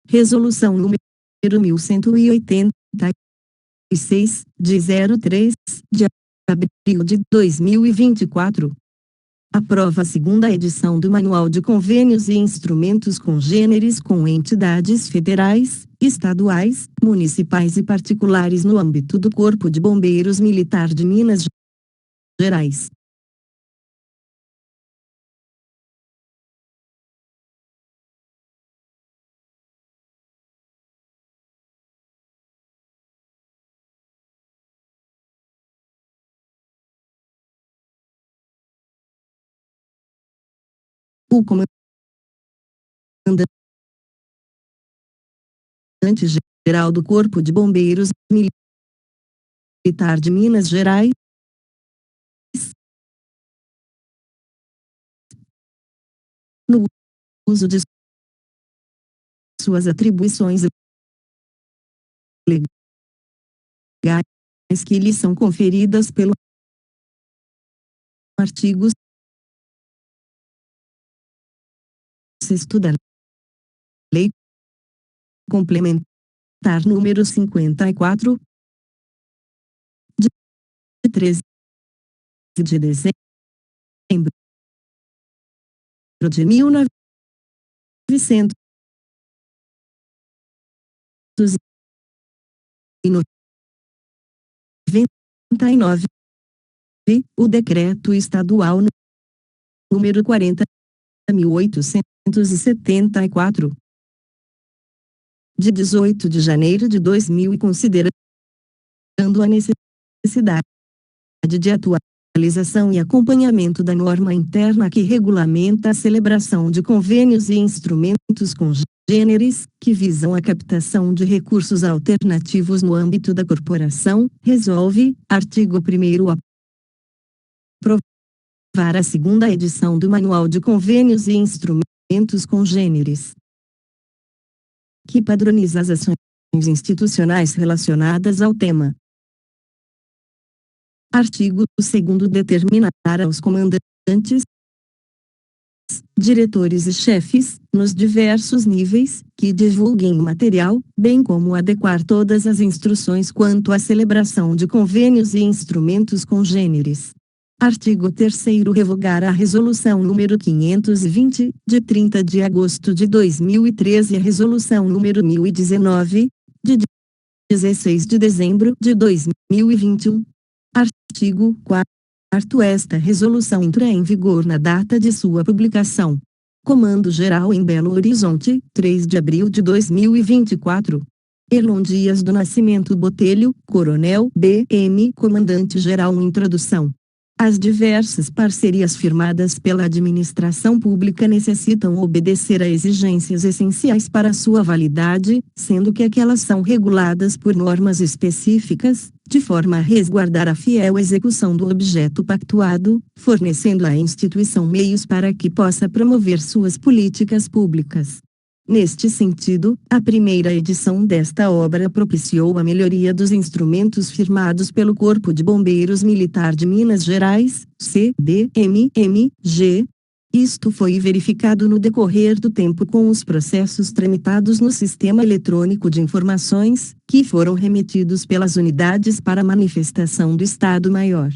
Resolução número 1186, de 03, de abril de 2024. Aprova a segunda edição do Manual de Convênios e Instrumentos Congêneres com entidades federais, estaduais, municipais e particulares no âmbito do Corpo de Bombeiros Militar de Minas Gerais. O comandante-geral do Corpo de Bombeiros Militar de Minas Gerais, no uso de suas atribuições legais que lhe são conferidas pelo artigo 6º da Lei Complementar número 54, de 13 de dezembro de 1999, o Decreto Estadual número 40.874, de 18 de janeiro de 2000 e considerando a necessidade de atualização e acompanhamento da norma interna que regulamenta a celebração de convênios e instrumentos congêneres, que visam a captação de recursos alternativos no âmbito da corporação, resolve, artigo 1º, aprovar a segunda edição do Manual de Convênios e Instrumentos Congêneres, que padroniza as ações institucionais relacionadas ao tema. Artigo 2º determinar aos comandantes, diretores e chefes, nos diversos níveis, que divulguem o material, bem como adequar todas as instruções quanto à celebração de convênios e instrumentos congêneres. Artigo 3º revogar a Resolução número 520, de 30 de agosto de 2013 e a Resolução número 1019, de 16 de dezembro de 2021. Artigo 4º esta resolução entra em vigor na data de sua publicação. Comando-Geral em Belo Horizonte, 3 de abril de 2024. Erlon Dias do Nascimento Botelho, Coronel B.M. Comandante-Geral. Introdução. As diversas parcerias firmadas pela administração pública necessitam obedecer a exigências essenciais para sua validade, sendo que aquelas são reguladas por normas específicas, de forma a resguardar a fiel execução do objeto pactuado, fornecendo à instituição meios para que possa promover suas políticas públicas. Neste sentido, a primeira edição desta obra propiciou a melhoria dos instrumentos firmados pelo Corpo de Bombeiros Militar de Minas Gerais, CBMMG. Isto foi verificado no decorrer do tempo com os processos tramitados no Sistema Eletrônico de Informações, que foram remetidos pelas unidades para manifestação do Estado-Maior.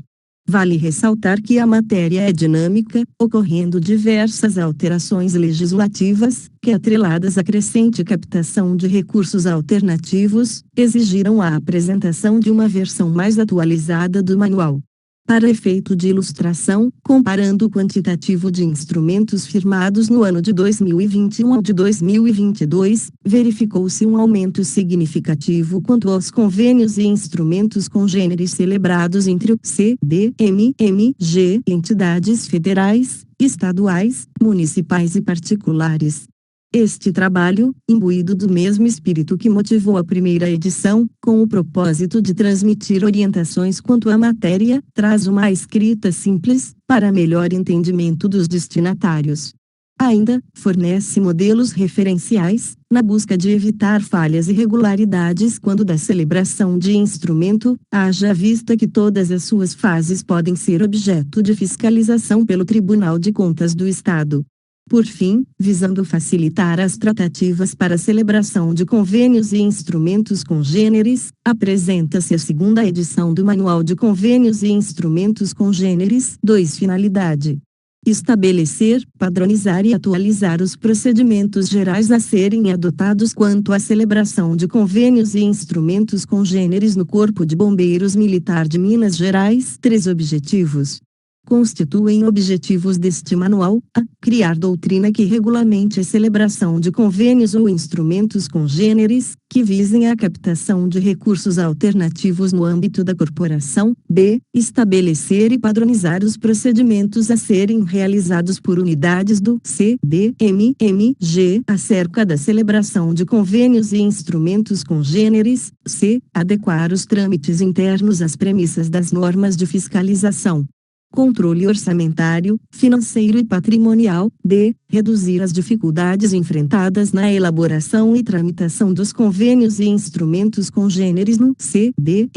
Vale ressaltar que a matéria é dinâmica, ocorrendo diversas alterações legislativas, que atreladas à crescente captação de recursos alternativos, exigiram a apresentação de uma versão mais atualizada do manual. Para efeito de ilustração, comparando o quantitativo de instrumentos firmados no ano de 2021 ao de 2022, verificou-se um aumento significativo quanto aos convênios e instrumentos congêneres celebrados entre o CBMMG, entidades federais, estaduais, municipais e particulares. Este trabalho, imbuído do mesmo espírito que motivou a primeira edição, com o propósito de transmitir orientações quanto à matéria, traz uma escrita simples, para melhor entendimento dos destinatários. Ainda, fornece modelos referenciais, na busca de evitar falhas e irregularidades quando da celebração de instrumento, haja vista que todas as suas fases podem ser objeto de fiscalização pelo Tribunal de Contas do Estado. Por fim, visando facilitar as tratativas para a celebração de convênios e instrumentos congêneres, apresenta-se a segunda edição do Manual de Convênios e Instrumentos Congêneres. 2. Finalidade: estabelecer, padronizar e atualizar os procedimentos gerais a serem adotados quanto à celebração de convênios e instrumentos congêneres no Corpo de Bombeiros Militar de Minas Gerais. 3. Objetivos: constituem objetivos deste manual: a. Criar doutrina que regulamente a celebração de convênios ou instrumentos congêneres, que visem a captação de recursos alternativos no âmbito da corporação. B. Estabelecer e padronizar os procedimentos a serem realizados por unidades do CDMMG acerca da celebração de convênios e instrumentos congêneres. C. Adequar os trâmites internos às premissas das normas de fiscalização, controle orçamentário, financeiro e patrimonial. D. Reduzir as dificuldades enfrentadas na elaboração e tramitação dos convênios e instrumentos congêneres no CDMMG,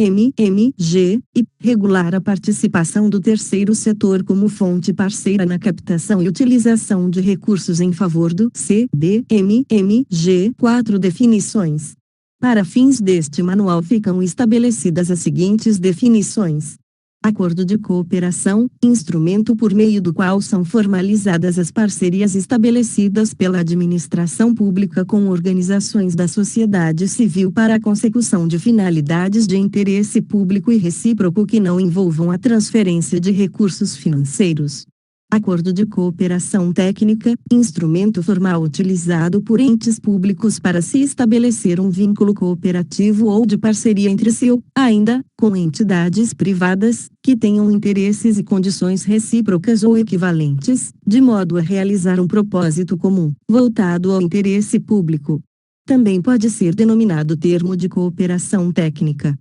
e regular a participação do terceiro setor como fonte parceira na captação e utilização de recursos em favor do CDMMG. 4. Definições: para fins deste manual ficam estabelecidas as seguintes definições: acordo de cooperação, instrumento por meio do qual são formalizadas as parcerias estabelecidas pela administração pública com organizações da sociedade civil para a consecução de finalidades de interesse público e recíproco que não envolvam a transferência de recursos financeiros. Acordo de cooperação técnica, instrumento formal utilizado por entes públicos para se estabelecer um vínculo cooperativo ou de parceria entre si ou, ainda, com entidades privadas, que tenham interesses e condições recíprocas ou equivalentes, de modo a realizar um propósito comum, voltado ao interesse público. Também pode ser denominado termo de cooperação técnica.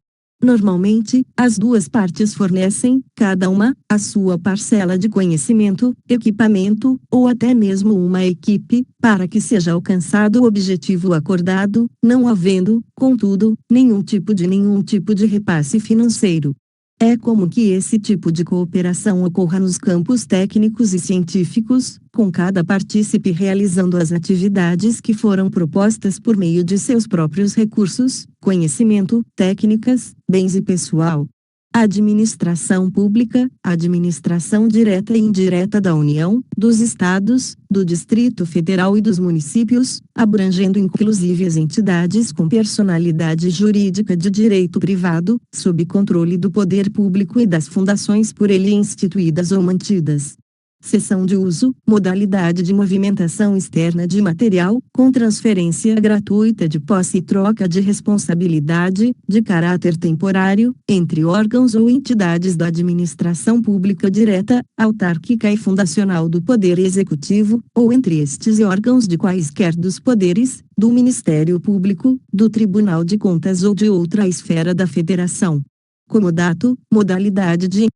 Normalmente, as duas partes fornecem, cada uma, a sua parcela de conhecimento, equipamento, ou até mesmo uma equipe, para que seja alcançado o objetivo acordado, não havendo, contudo, nenhum tipo de repasse financeiro. É comum que esse tipo de cooperação ocorra nos campos técnicos e científicos, com cada partícipe realizando as atividades que foram propostas por meio de seus próprios recursos, conhecimento, técnicas, bens e pessoal. Administração pública, administração direta e indireta da União, dos Estados, do Distrito Federal e dos municípios, abrangendo inclusive as entidades com personalidade jurídica de direito privado, sob controle do poder público e das fundações por ele instituídas ou mantidas. Cessão de uso, modalidade de movimentação externa de material, com transferência gratuita de posse e troca de responsabilidade, de caráter temporário, entre órgãos ou entidades da administração pública direta, autárquica e fundacional do Poder Executivo, ou entre estes e órgãos de quaisquer dos poderes, do Ministério Público, do Tribunal de Contas ou de outra esfera da Federação. Comodato, modalidade de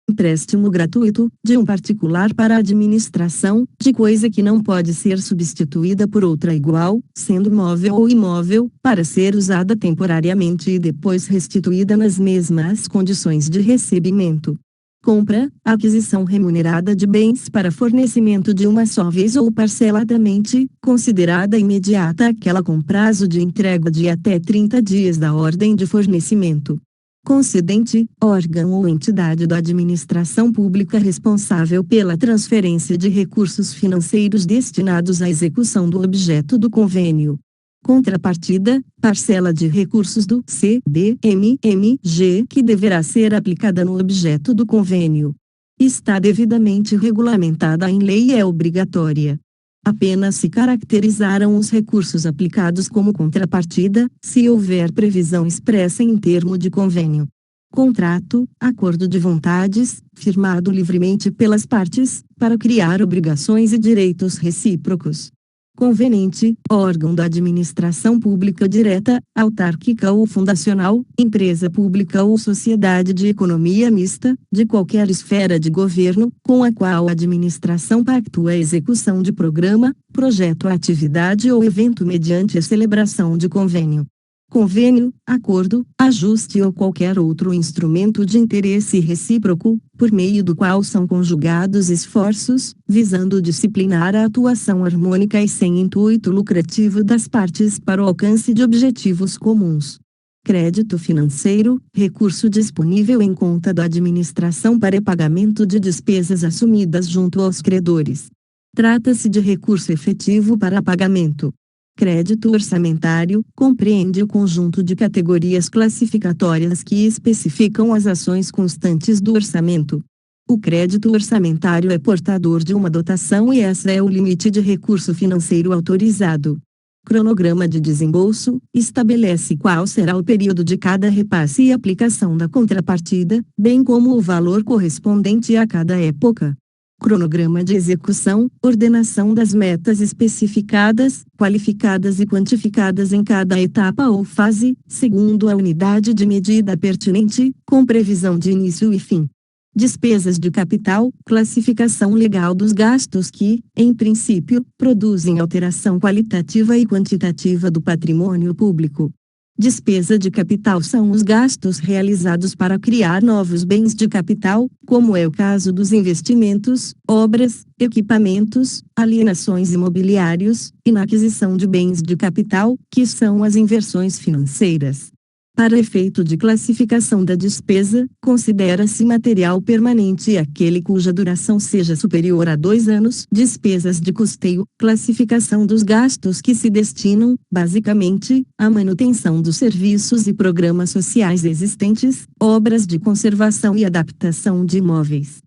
empréstimo gratuito, de um particular para a administração, de coisa que não pode ser substituída por outra igual, sendo móvel ou imóvel, para ser usada temporariamente e depois restituída nas mesmas condições de recebimento. Compra, aquisição remunerada de bens para fornecimento de uma só vez ou parceladamente, considerada imediata aquela com prazo de entrega de até 30 dias da ordem de fornecimento. Concedente, órgão ou entidade da administração pública responsável pela transferência de recursos financeiros destinados à execução do objeto do convênio. Contrapartida, parcela de recursos do CDMMG que deverá ser aplicada no objeto do convênio. Está devidamente regulamentada em lei e é obrigatória. Apenas se caracterizarão os recursos aplicados como contrapartida, se houver previsão expressa em termo de convênio. Contrato, acordo de vontades, firmado livremente pelas partes, para criar obrigações e direitos recíprocos. Conveniente, órgão da administração pública direta, autárquica ou fundacional, empresa pública ou sociedade de economia mista, de qualquer esfera de governo, com a qual a administração pactua a execução de programa, projeto, atividade ou evento mediante a celebração de convênio. convênio, acordo, ajuste ou qualquer outro instrumento de interesse recíproco, por meio do qual são conjugados esforços, visando disciplinar a atuação harmônica e sem intuito lucrativo das partes para o alcance de objetivos comuns. Crédito financeiro, recurso disponível em conta da administração para pagamento de despesas assumidas junto aos credores. Trata-se de recurso efetivo para pagamento. Crédito orçamentário compreende o conjunto de categorias classificatórias que especificam as ações constantes do orçamento. O crédito orçamentário é portador de uma dotação e essa é o limite de recurso financeiro autorizado. Cronograma de desembolso estabelece qual será o período de cada repasse e aplicação da contrapartida, bem como o valor correspondente a cada época. Cronograma de execução, ordenação das metas especificadas, qualificadas e quantificadas em cada etapa ou fase, segundo a unidade de medida pertinente, com previsão de início e fim. Despesas de capital, classificação legal dos gastos que, em princípio, produzem alteração qualitativa e quantitativa do patrimônio público. Despesa de capital são os gastos realizados para criar novos bens de capital, como é o caso dos investimentos, obras, equipamentos, alienações imobiliários, e na aquisição de bens de capital, que são as inversões financeiras. Para efeito de classificação da despesa, considera-se material permanente aquele cuja duração seja superior a 2 anos. Despesas de custeio, classificação dos gastos que se destinam, basicamente, à manutenção dos serviços e programas sociais existentes, obras de conservação e adaptação de imóveis.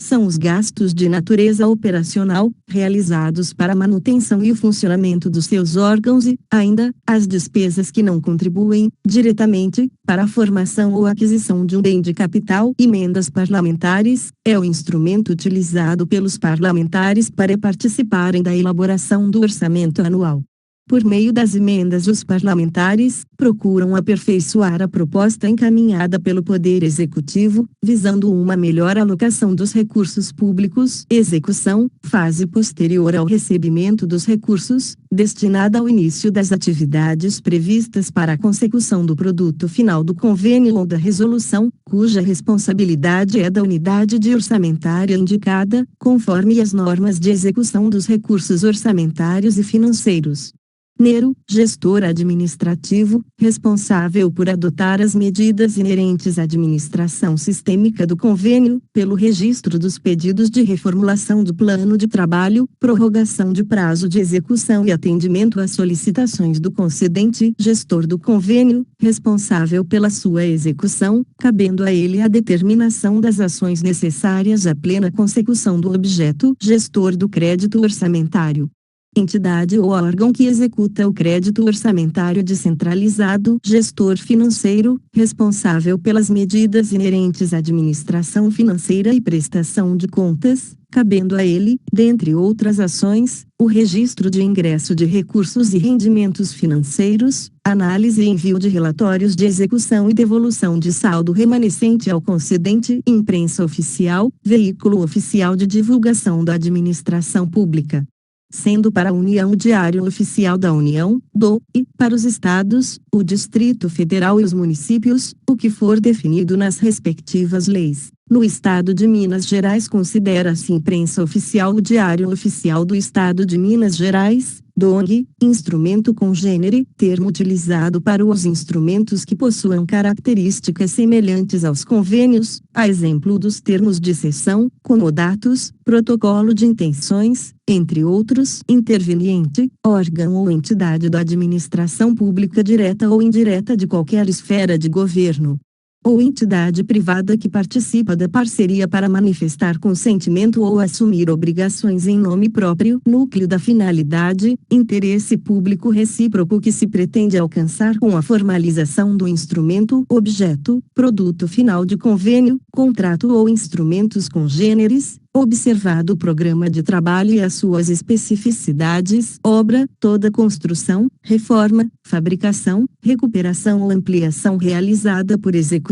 São os gastos de natureza operacional, realizados para a manutenção e o funcionamento dos seus órgãos e, ainda, as despesas que não contribuem, diretamente, para a formação ou aquisição de um bem de capital. Emendas parlamentares, é o instrumento utilizado pelos parlamentares para participarem da elaboração do orçamento anual. Por meio das emendas, os parlamentares procuram aperfeiçoar a proposta encaminhada pelo Poder Executivo, visando uma melhor alocação dos recursos públicos. Execução, fase posterior ao recebimento dos recursos, destinada ao início das atividades previstas para a consecução do produto final do convênio ou da resolução, cuja responsabilidade é da unidade de orçamentária indicada, conforme as normas de execução dos recursos orçamentários e financeiros. Gestor administrativo, responsável por adotar as medidas inerentes à administração sistêmica do convênio, pelo registro dos pedidos de reformulação do plano de trabalho, prorrogação de prazo de execução e atendimento às solicitações do concedente. Gestor do convênio, responsável pela sua execução, cabendo a ele a determinação das ações necessárias à plena consecução do objeto. Gestor do crédito orçamentário, entidade ou órgão que executa o crédito orçamentário descentralizado. Gestor financeiro, responsável pelas medidas inerentes à administração financeira e prestação de contas, cabendo a ele, dentre outras ações, o registro de ingresso de recursos e rendimentos financeiros, análise e envio de relatórios de execução e devolução de saldo remanescente ao concedente. Imprensa oficial, veículo oficial de divulgação da administração pública, sendo para a União o Diário Oficial da União, e, para os Estados, o Distrito Federal e os municípios, o que for definido nas respectivas leis. No Estado de Minas Gerais considera-se imprensa oficial o Diário Oficial do Estado de Minas Gerais, DONG, instrumento congênere, termo utilizado para os instrumentos que possuam características semelhantes aos convênios, a exemplo dos termos de cessão, comodatos, protocolo de intenções, entre outros. Interveniente, órgão ou entidade da administração pública direta ou indireta de qualquer esfera de governo, ou entidade privada que participa da parceria para manifestar consentimento ou assumir obrigações em nome próprio. Núcleo da finalidade, interesse público recíproco que se pretende alcançar com a formalização do instrumento, objeto, produto final de convênio, contrato ou instrumentos congêneres, observado o programa de trabalho e as suas especificidades. Obra, toda construção, reforma, fabricação, recuperação ou ampliação realizada por execução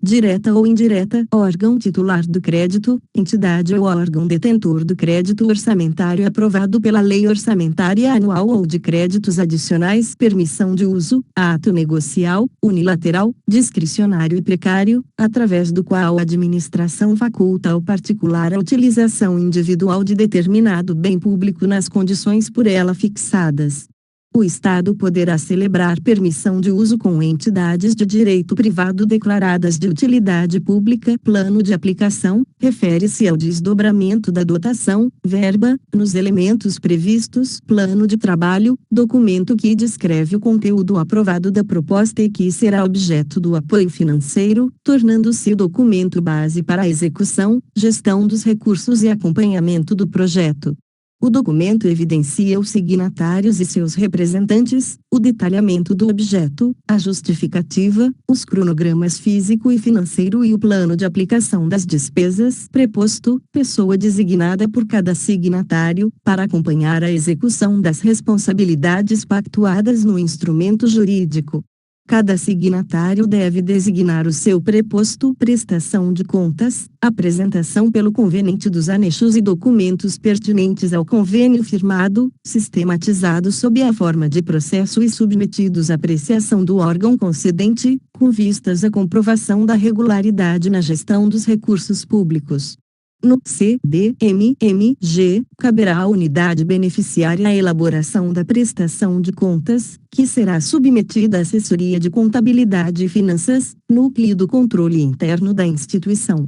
direta ou indireta, órgão titular do crédito, entidade ou órgão detentor do crédito orçamentário aprovado pela Lei Orçamentária Anual ou de créditos adicionais, permissão de uso, ato negocial, unilateral, discricionário e precário, através do qual a administração faculta ao particular a utilização individual de determinado bem público nas condições por ela fixadas. O Estado poderá celebrar permissão de uso com entidades de direito privado declaradas de utilidade pública. Plano de aplicação refere-se ao desdobramento da dotação, verba, nos elementos previstos. Plano de trabalho, documento que descreve o conteúdo aprovado da proposta e que será objeto do apoio financeiro, tornando-se o documento base para a execução, gestão dos recursos e acompanhamento do projeto. O documento evidencia os signatários e seus representantes, o detalhamento do objeto, a justificativa, os cronogramas físico e financeiro e o plano de aplicação das despesas. Preposto, pessoa designada por cada signatário, para acompanhar a execução das responsabilidades pactuadas no instrumento jurídico. Cada signatário deve designar o seu preposto, prestação de contas, apresentação pelo conveniente dos anexos e documentos pertinentes ao convênio firmado, sistematizados sob a forma de processo e submetidos à apreciação do órgão concedente, com vistas à comprovação da regularidade na gestão dos recursos públicos. No CDMMG, caberá à unidade beneficiária a elaboração da prestação de contas, que será submetida à Assessoria de Contabilidade e Finanças, Núcleo do Controle Interno da instituição.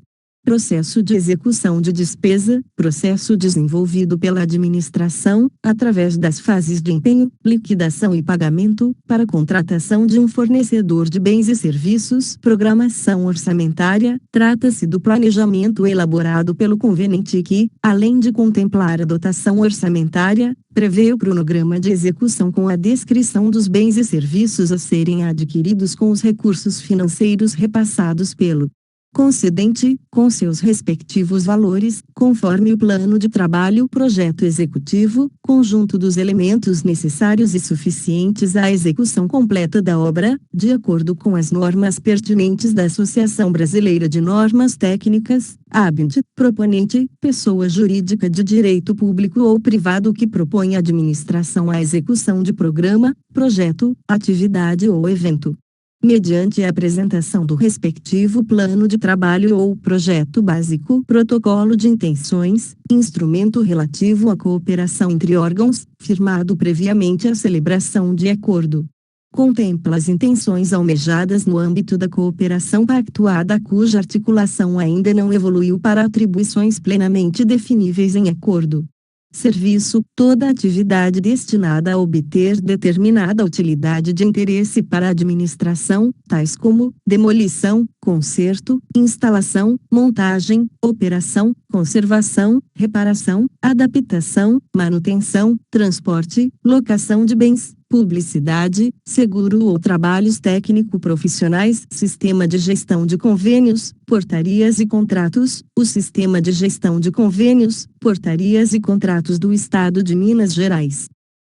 Processo de execução de despesa, processo desenvolvido pela administração, através das fases de empenho, liquidação e pagamento, para contratação de um fornecedor de bens e serviços. Programação orçamentária, trata-se do planejamento elaborado pelo conveniente que, além de contemplar a dotação orçamentária, prevê o cronograma de execução com a descrição dos bens e serviços a serem adquiridos com os recursos financeiros repassados pelo concedente, com seus respectivos valores, conforme o plano de trabalho, projeto executivo, conjunto dos elementos necessários e suficientes à execução completa da obra, de acordo com as normas pertinentes da Associação Brasileira de Normas Técnicas, ABNT, proponente, pessoa jurídica de direito público ou privado que propõe a administração à execução de programa, projeto, atividade ou evento. Mediante a apresentação do respectivo plano de trabalho ou projeto básico, protocolo de intenções, instrumento relativo à cooperação entre órgãos, firmado previamente à celebração de acordo. Contempla as intenções almejadas no âmbito da cooperação pactuada cuja articulação ainda não evoluiu para atribuições plenamente definíveis em acordo. Serviço, toda atividade destinada a obter determinada utilidade de interesse para a administração, tais como demolição, conserto, instalação, montagem, operação, conservação, reparação, adaptação, manutenção, transporte, locação de bens, publicidade, seguro ou trabalhos técnico-profissionais, sistema de gestão de convênios, portarias e contratos, o Sistema de Gestão de Convênios, Portarias e Contratos do Estado de Minas Gerais.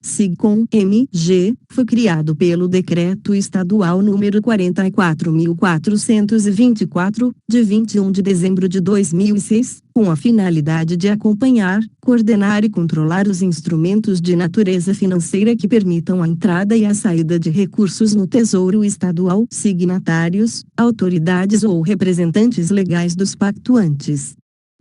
SIGCOM-MG, foi criado pelo Decreto Estadual número 44.424, de 21 de dezembro de 2006, com a finalidade de acompanhar, coordenar e controlar os instrumentos de natureza financeira que permitam a entrada e a saída de recursos no Tesouro Estadual, signatários, autoridades ou representantes legais dos pactuantes,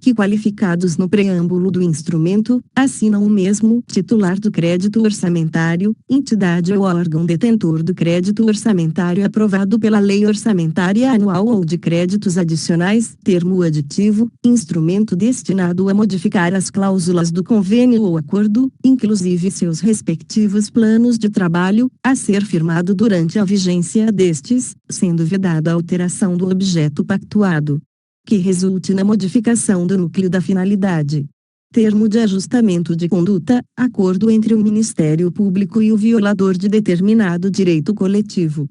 que qualificados no preâmbulo do instrumento, assinam o mesmo titular do crédito orçamentário, entidade ou órgão detentor do crédito orçamentário aprovado pela Lei Orçamentária Anual ou de créditos adicionais, termo aditivo, instrumento destinado a modificar as cláusulas do convênio ou acordo, inclusive seus respectivos planos de trabalho, a ser firmado durante a vigência destes, sendo vedada a alteração do objeto pactuado que resulte na modificação do núcleo da finalidade. Termo de ajustamento de conduta, acordo entre o Ministério Público e o violador de determinado direito coletivo.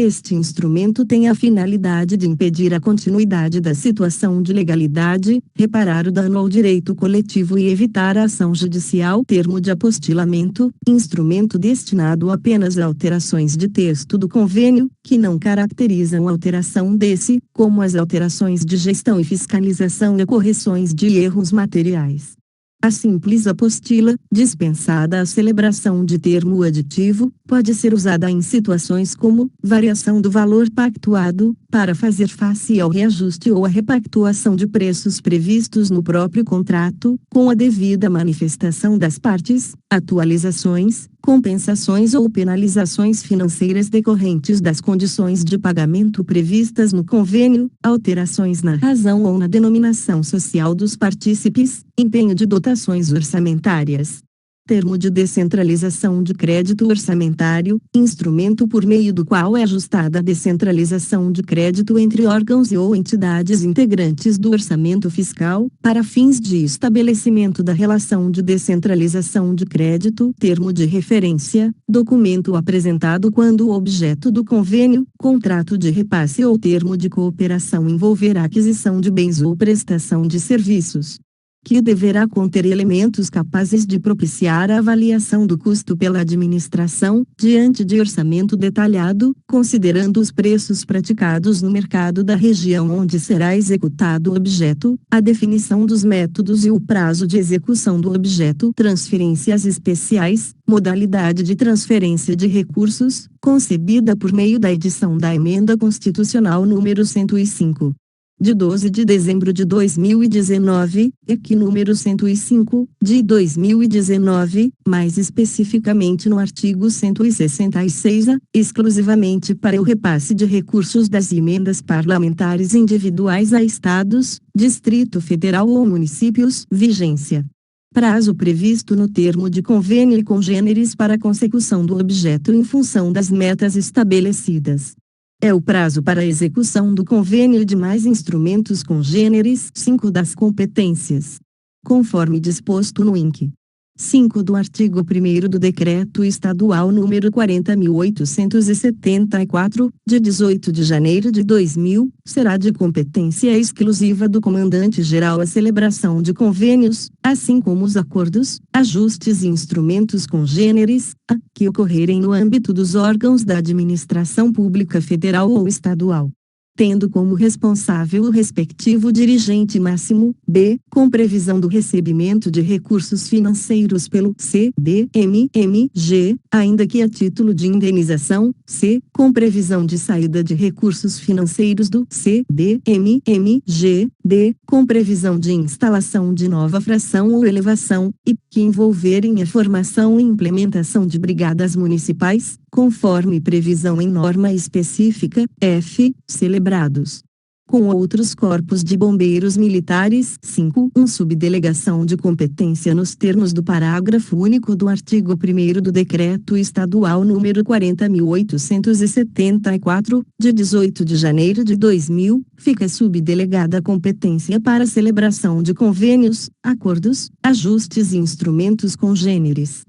Este instrumento tem a finalidade de impedir a continuidade da situação de legalidade, reparar o dano ao direito coletivo e evitar a ação judicial. Termo de apostilamento, instrumento destinado apenas a alterações de texto do convênio, que não caracterizam alteração desse, como as alterações de gestão e fiscalização e correções de erros materiais. A simples apostila, dispensada a celebração de termo aditivo, pode ser usada em situações como variação do valor pactuado, para fazer face ao reajuste ou à repactuação de preços previstos no próprio contrato, com a devida manifestação das partes, atualizações, compensações ou penalizações financeiras decorrentes das condições de pagamento previstas no convênio, alterações na razão ou na denominação social dos partícipes, empenho de dotações orçamentárias. Termo de descentralização de crédito orçamentário, instrumento por meio do qual é ajustada a descentralização de crédito entre órgãos e ou entidades integrantes do orçamento fiscal, para fins de estabelecimento da relação de descentralização de crédito. Termo de referência, documento apresentado quando o objeto do convênio, contrato de repasse ou termo de cooperação envolver a aquisição de bens ou prestação de serviços, que deverá conter elementos capazes de propiciar a avaliação do custo pela administração, diante de orçamento detalhado, considerando os preços praticados no mercado da região onde será executado o objeto, a definição dos métodos e o prazo de execução do objeto. Transferências especiais, modalidade de transferência de recursos, concebida por meio da edição da Emenda Constitucional número 105. De 12 de dezembro de 2019, EC número 105, de 2019, mais especificamente no artigo 166-A, exclusivamente para o repasse de recursos das emendas parlamentares individuais a estados, Distrito Federal ou municípios. Vigência. Prazo previsto no termo de convênio e congêneres para a consecução do objeto em função das metas estabelecidas. É o prazo para a execução do convênio e demais instrumentos congêneres. 5 das competências, conforme disposto no INC. 5 do artigo 1º do Decreto Estadual número 40.874, de 18 de janeiro de 2000, será de competência exclusiva do Comandante-Geral a celebração de convênios, assim como os acordos, ajustes e instrumentos congêneres, que ocorrerem no âmbito dos órgãos da administração pública federal ou estadual, tendo como responsável o respectivo dirigente máximo. B. Com previsão do recebimento de recursos financeiros pelo CDMMG, ainda que a título de indenização. C. Com previsão de saída de recursos financeiros do CDMMG. D. Com previsão de instalação de nova fração ou elevação, e que envolverem a formação e implementação de brigadas municipais, conforme previsão em norma específica. F. Celebrados com outros corpos de bombeiros militares. 5. Subdelegação de competência nos termos do parágrafo único do artigo 1º do Decreto Estadual número 40.874, de 18 de janeiro de 2000, fica subdelegada a competência para a celebração de convênios, acordos, ajustes e instrumentos congêneres,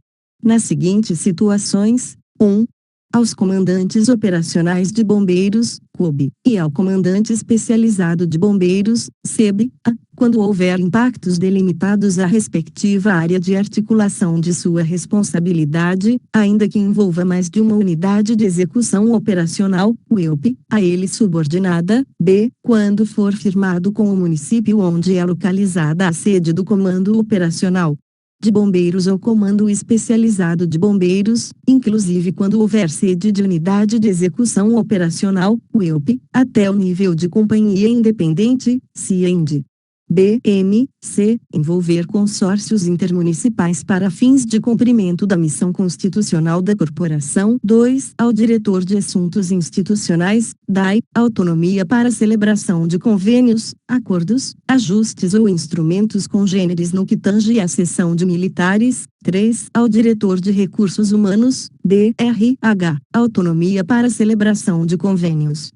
nas seguintes situações: 1. Aos comandantes operacionais de bombeiros, COB, e ao comandante especializado de bombeiros, SEB, quando houver impactos delimitados à respectiva área de articulação de sua responsabilidade, ainda que envolva mais de uma unidade de execução operacional, UEOP, a ele subordinada. B. Quando for firmado com o município onde é localizada a sede do comando operacional de bombeiros ou comando especializado de bombeiros, inclusive quando houver sede de unidade de execução operacional, UEOP, até o nível de companhia independente, CIEND. B. M. C. Envolver consórcios intermunicipais para fins de cumprimento da missão constitucional da corporação. 2. Ao diretor de assuntos institucionais, DAI, autonomia para celebração de convênios, acordos, ajustes ou instrumentos congêneres no que tange à seção de militares. 3. Ao diretor de recursos humanos, DRH, autonomia para celebração de convênios,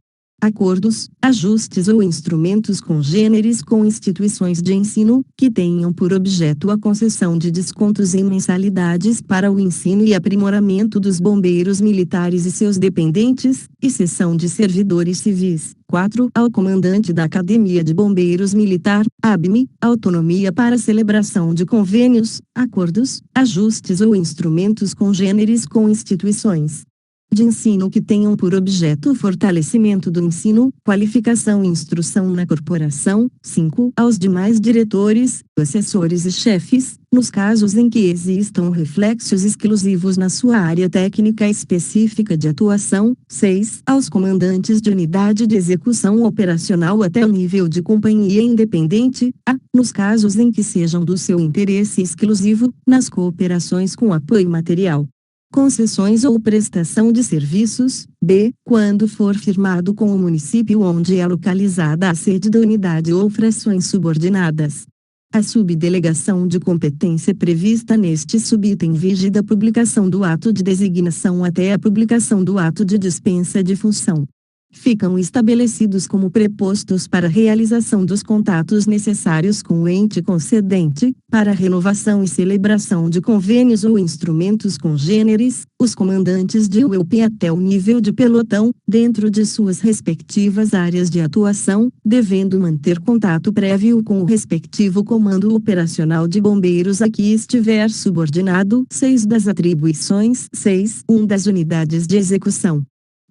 acordos, ajustes ou instrumentos congêneres com instituições de ensino, que tenham por objeto a concessão de descontos em mensalidades para o ensino e aprimoramento dos bombeiros militares e seus dependentes, e cessão de servidores civis. 4. Ao comandante da Academia de Bombeiros Militar, ABME, autonomia para celebração de convênios, acordos, ajustes ou instrumentos congêneres com instituições de ensino que tenham por objeto o fortalecimento do ensino, qualificação e instrução na corporação. 5. Aos demais diretores, assessores e chefes, nos casos em que existam reflexos exclusivos na sua área técnica específica de atuação. 6. Aos comandantes de unidade de execução operacional até o nível de companhia independente, nos casos em que sejam do seu interesse exclusivo, nas cooperações com apoio material, concessões ou prestação de serviços. B. Quando for firmado com o município onde é localizada a sede da unidade ou frações subordinadas. A subdelegação de competência prevista neste subitem vige da publicação do ato de designação até a publicação do ato de dispensa de função. Ficam estabelecidos como prepostos para a realização dos contatos necessários com o ente concedente, para a renovação e celebração de convênios ou instrumentos congêneres, os comandantes de UEP até o nível de pelotão, dentro de suas respectivas áreas de atuação, devendo manter contato prévio com o respectivo comando operacional de bombeiros a que estiver subordinado. 6. Das atribuições. 6. Das unidades de execução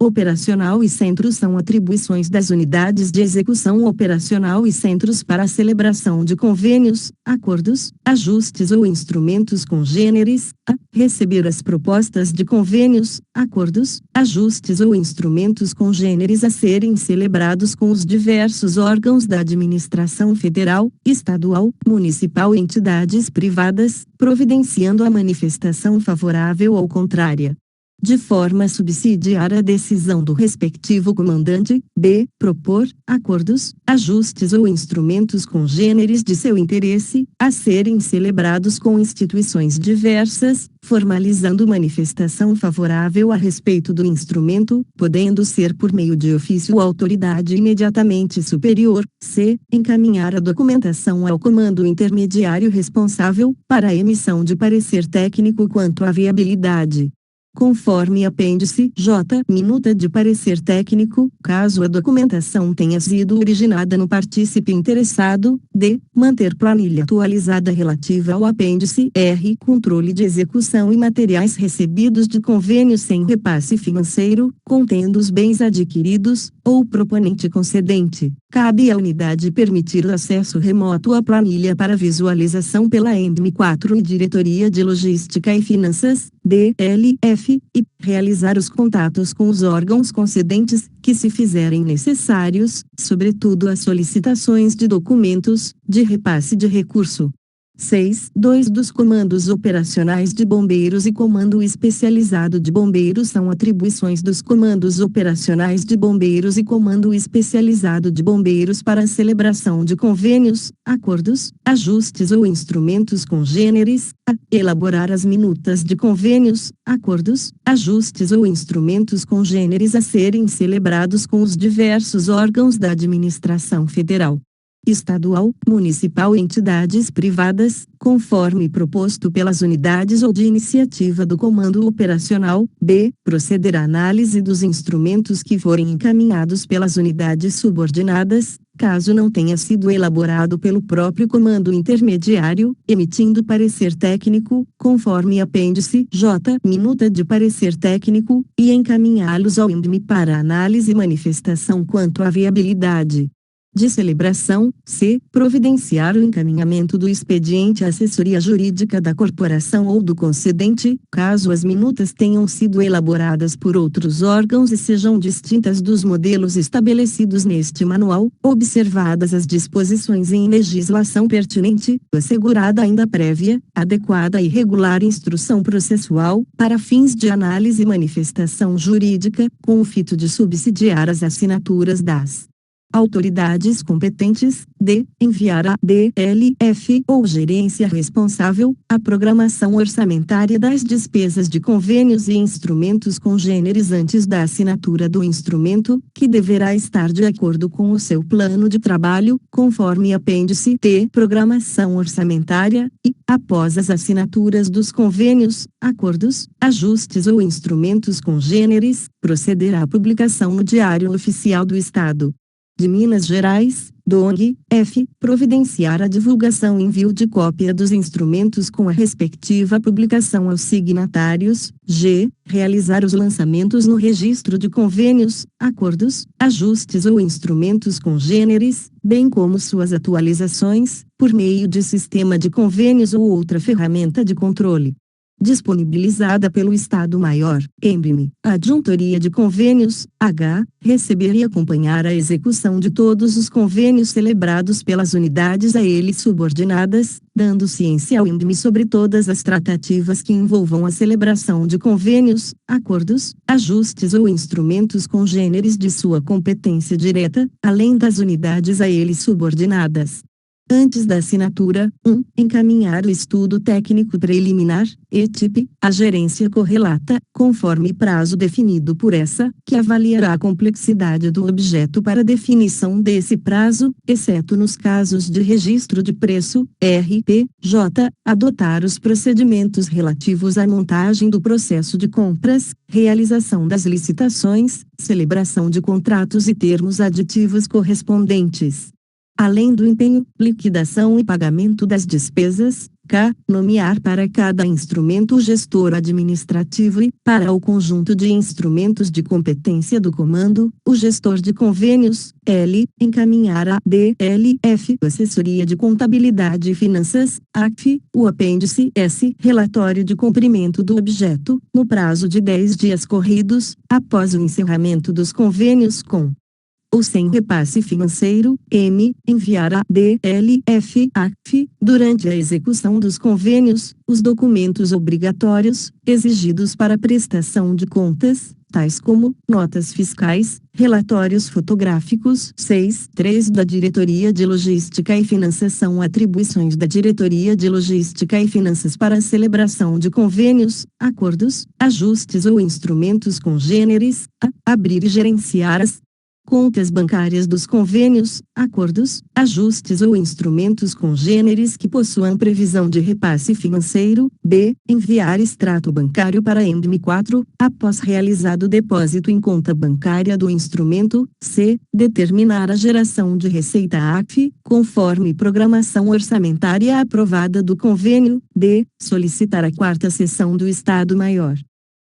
operacional e centros são atribuições das unidades de execução operacional e centros para a celebração de convênios, acordos, ajustes ou instrumentos congêneres, receber as propostas de convênios, acordos, ajustes ou instrumentos congêneres a serem celebrados com os diversos órgãos da administração federal, estadual, municipal e entidades privadas, providenciando a manifestação favorável ou contrária, de forma subsidiária à decisão do respectivo comandante. B. Propor acordos, ajustes ou instrumentos congêneres de seu interesse, a serem celebrados com instituições diversas, formalizando manifestação favorável a respeito do instrumento, podendo ser por meio de ofício ou autoridade imediatamente superior. C. Encaminhar a documentação ao comando intermediário responsável, para a emissão de parecer técnico quanto à viabilidade, conforme apêndice J. Minuta de parecer técnico, caso a documentação tenha sido originada no partícipe interessado. D. Manter planilha atualizada relativa ao apêndice R. Controle de execução e materiais recebidos de convênio sem repasse financeiro, contendo os bens adquiridos, ou proponente concedente. Cabe à unidade permitir o acesso remoto à planilha para visualização pela ENDM4 e Diretoria de Logística e Finanças, DLF, e realizar os contatos com os órgãos concedentes, que se fizerem necessários, sobretudo as solicitações de documentos, de repasse de recurso. 6. 2 dos comandos operacionais de bombeiros e comando especializado de bombeiros são atribuições dos comandos operacionais de bombeiros e comando especializado de bombeiros para a celebração de convênios, acordos, ajustes ou instrumentos congêneres, elaborar as minutas de convênios, acordos, ajustes ou instrumentos congêneres a serem celebrados com os diversos órgãos da administração federal, estadual, municipal e entidades privadas, conforme proposto pelas unidades ou de iniciativa do comando operacional. B. Proceder à análise dos instrumentos que forem encaminhados pelas unidades subordinadas, caso não tenha sido elaborado pelo próprio comando intermediário, emitindo parecer técnico, conforme apêndice J. Minuta de parecer técnico, e encaminhá-los ao INDME para análise e manifestação quanto à viabilidade de celebração. C. Providenciar o encaminhamento do expediente à assessoria jurídica da corporação ou do concedente, caso as minutas tenham sido elaboradas por outros órgãos e sejam distintas dos modelos estabelecidos neste manual, observadas as disposições em legislação pertinente, assegurada ainda prévia, adequada e regular instrução processual, para fins de análise e manifestação jurídica, com o fito de subsidiar as assinaturas das Autoridades competentes, d. Enviar a DLF ou gerência responsável, a programação orçamentária das despesas de convênios e instrumentos congêneres antes da assinatura do instrumento, que deverá estar de acordo com o seu plano de trabalho, conforme apêndice T. Programação orçamentária, e, após as assinaturas dos convênios, acordos, ajustes ou instrumentos congêneres, proceder à publicação no Diário Oficial do Estado de Minas Gerais, DONG, F. Providenciar a divulgação e envio de cópia dos instrumentos com a respectiva publicação aos signatários, G. Realizar os lançamentos no registro de convênios, acordos, ajustes ou instrumentos congêneres, bem como suas atualizações, por meio de sistema de convênios ou outra ferramenta de controle disponibilizada pelo Estado-Maior, EMBME, a Adjuntoria de Convênios, H, receber e acompanhar a execução de todos os convênios celebrados pelas unidades a ele subordinadas, dando ciência ao EMBME sobre todas as tratativas que envolvam a celebração de convênios, acordos, ajustes ou instrumentos congêneres de sua competência direta, além das unidades a ele subordinadas. Antes da assinatura, 1. Encaminhar o estudo técnico preliminar, ETIP, à gerência correlata, conforme prazo definido por essa, que avaliará a complexidade do objeto para definição desse prazo, exceto nos casos de registro de preço, RPJ, adotar os procedimentos relativos à montagem do processo de compras, realização das licitações, celebração de contratos e termos aditivos correspondentes. Além do empenho, liquidação e pagamento das despesas, K. Nomear para cada instrumento o gestor administrativo e, para o conjunto de instrumentos de competência do comando, o gestor de convênios, L. Encaminhar a DLF, Assessoria de Contabilidade e Finanças, ACF, o apêndice S. Relatório de cumprimento do objeto, no prazo de 10 dias corridos, após o encerramento dos convênios com ou sem repasse financeiro, M. Enviar a DLF, ACF, durante a execução dos convênios, os documentos obrigatórios, exigidos para prestação de contas, tais como notas fiscais, relatórios fotográficos. 6.3 da Diretoria de Logística e Finanças são atribuições da Diretoria de Logística e Finanças para a celebração de convênios, acordos, ajustes ou instrumentos congêneres, a. Abrir e gerenciar as contas bancárias dos convênios, acordos, ajustes ou instrumentos congêneres que possuam previsão de repasse financeiro, b. Enviar extrato bancário para EMBME 4, após realizado o depósito em conta bancária do instrumento, c. Determinar a geração de receita ACF, conforme programação orçamentária aprovada do convênio, d. Solicitar a 4ª sessão do Estado-Maior.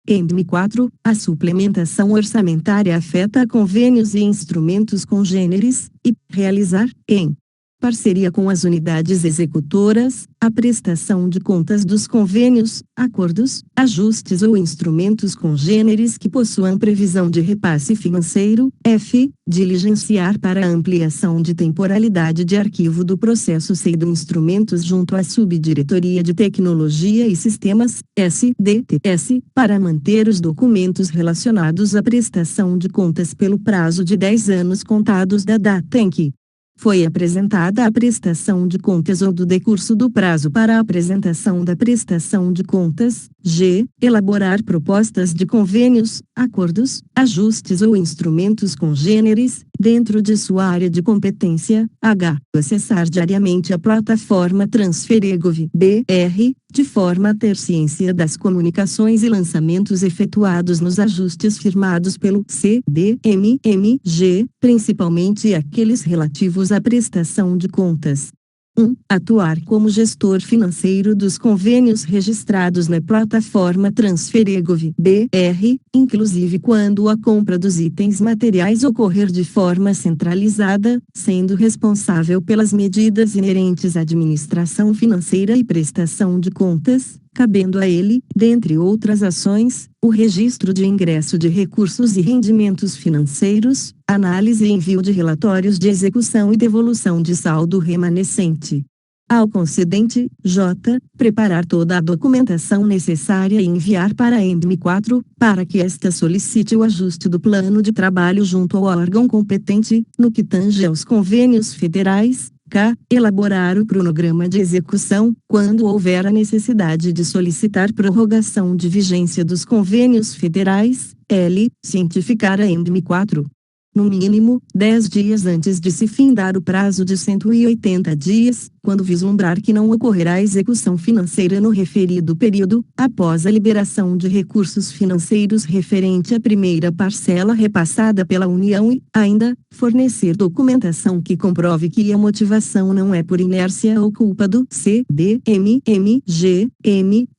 EMBME 4, a suplementação orçamentária afeta convênios e instrumentos congêneres, e realizar, em parceria com as unidades executoras, a prestação de contas dos convênios, acordos, ajustes ou instrumentos congêneres que possuam previsão de repasse financeiro, F. Diligenciar para a ampliação de temporalidade de arquivo do processo CEDO instrumentos junto à Subdiretoria de Tecnologia e Sistemas, SDTS, para manter os documentos relacionados à prestação de contas pelo prazo de 10 anos contados da data em que foi apresentada a prestação de contas ou do decurso do prazo para a apresentação da prestação de contas, G. Elaborar propostas de convênios, acordos, ajustes ou instrumentos congêneres, dentro de sua área de competência, H. Acessar diariamente a plataforma Transferegov BR, de forma a ter ciência das comunicações e lançamentos efetuados nos ajustes firmados pelo CDMMG, principalmente aqueles relativos à prestação de contas. 1. Atuar como gestor financeiro dos convênios registrados na plataforma Transferegov BR, inclusive quando a compra dos itens materiais ocorrer de forma centralizada, sendo responsável pelas medidas inerentes à administração financeira e prestação de contas, cabendo a ele, dentre outras ações, o registro de ingresso de recursos e rendimentos financeiros, análise e envio de relatórios de execução e devolução de saldo remanescente. Ao concedente, J, preparar toda a documentação necessária e enviar para a ENDM4, para que esta solicite o ajuste do plano de trabalho junto ao órgão competente, no que tange aos convênios federais. K. Elaborar o cronograma de execução, quando houver a necessidade de solicitar prorrogação de vigência dos convênios federais. L. Cientificar a ENDM4. No mínimo, 10 dias antes de se findar o prazo de 180 dias, quando vislumbrar que não ocorrerá execução financeira no referido período, após a liberação de recursos financeiros referente à primeira parcela repassada pela União e, ainda, fornecer documentação que comprove que a motivação não é por inércia ou culpa do CDMMGM,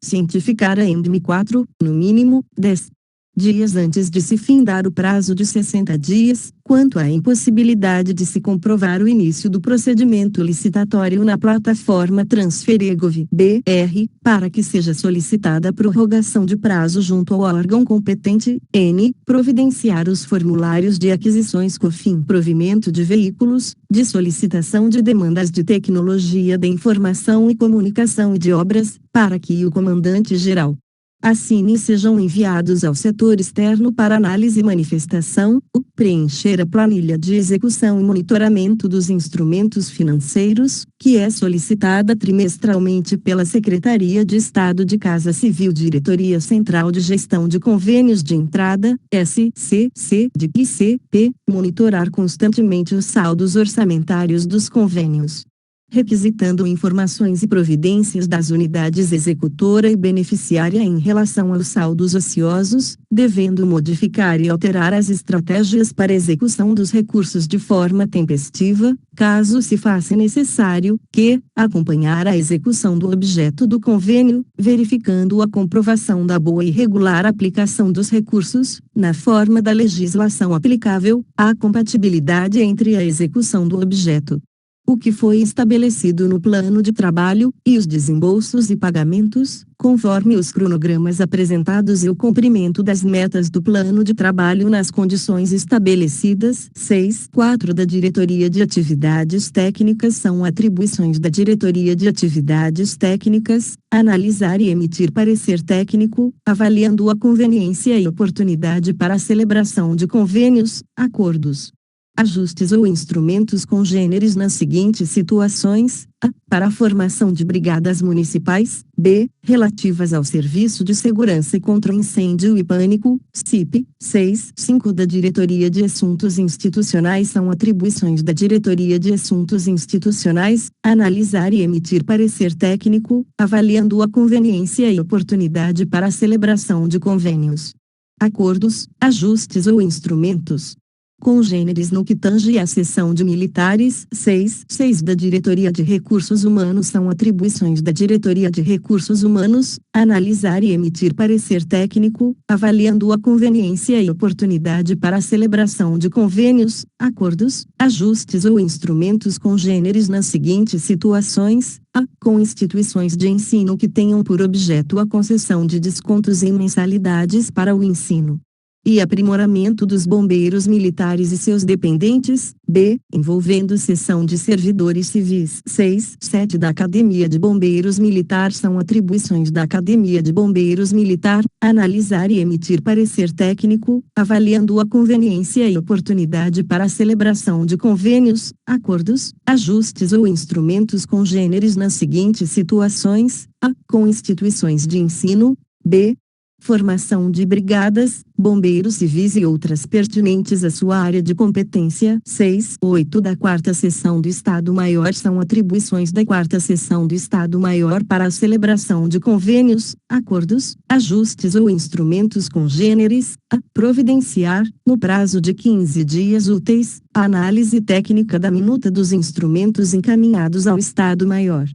cientificar a ENDM4, no mínimo, 10 dias antes de se findar o prazo de 60 dias, quanto à impossibilidade de se comprovar o início do procedimento licitatório na plataforma Transferegov-BR, para que seja solicitada a prorrogação de prazo junto ao órgão competente. N. Providenciar os formulários de aquisições COFIN, provimento de veículos, de solicitação de demandas de tecnologia de informação e comunicação e de obras, para que o comandante-geral assine e sejam enviados ao setor externo para análise e manifestação. O. Preencher a planilha de execução e monitoramento dos instrumentos financeiros, que é solicitada trimestralmente pela Secretaria de Estado de Casa Civil, Diretoria Central de Gestão de Convênios de Entrada, SCC, de ICP, monitorar constantemente os saldos orçamentários dos convênios, requisitando informações e providências das unidades executora e beneficiária em relação aos saldos ociosos, devendo modificar e alterar as estratégias para execução dos recursos de forma tempestiva, caso se faça necessário. Q. Acompanhar a execução do objeto do convênio, verificando a comprovação da boa e regular aplicação dos recursos, na forma da legislação aplicável, a compatibilidade entre a execução do objeto, o que foi estabelecido no plano de trabalho, e os desembolsos e pagamentos, conforme os cronogramas apresentados, e o cumprimento das metas do plano de trabalho nas condições estabelecidas. 6.4 da Diretoria de Atividades Técnicas são atribuições da Diretoria de Atividades Técnicas: analisar e emitir parecer técnico, avaliando a conveniência e oportunidade para a celebração de convênios, acordos, ajustes ou instrumentos congêneres nas seguintes situações: a. Para a formação de brigadas municipais; b. Relativas ao Serviço de Segurança contra Incêndio e Pânico, SIP. 6.5 da Diretoria de Assuntos Institucionais são atribuições da Diretoria de Assuntos Institucionais: analisar e emitir parecer técnico, avaliando a conveniência e oportunidade para a celebração de convênios, acordos, ajustes ou instrumentos congêneres no que tange à seção de militares. 6.6 da Diretoria de Recursos Humanos são atribuições da Diretoria de Recursos Humanos: analisar e emitir parecer técnico, avaliando a conveniência e oportunidade para a celebração de convênios, acordos, ajustes ou instrumentos congêneres nas seguintes situações: a. Com instituições de ensino que tenham por objeto a concessão de descontos em mensalidades para o ensino e aprimoramento dos bombeiros militares e seus dependentes; b. Envolvendo seção de servidores civis. 6.7 da Academia de Bombeiros Militar são atribuições da Academia de Bombeiros Militar: analisar e emitir parecer técnico, avaliando a conveniência e oportunidade para a celebração de convênios, acordos, ajustes ou instrumentos congêneres nas seguintes situações: a. Com instituições de ensino; b. Formação de brigadas, bombeiros civis e outras pertinentes à sua área de competência. 6.8 da Quarta Seção do Estado-Maior são atribuições da Quarta Seção do Estado-Maior para a celebração de convênios, acordos, ajustes ou instrumentos congêneres: a. Providenciar, no prazo de 15 dias úteis, a análise técnica da minuta dos instrumentos encaminhados ao Estado-Maior,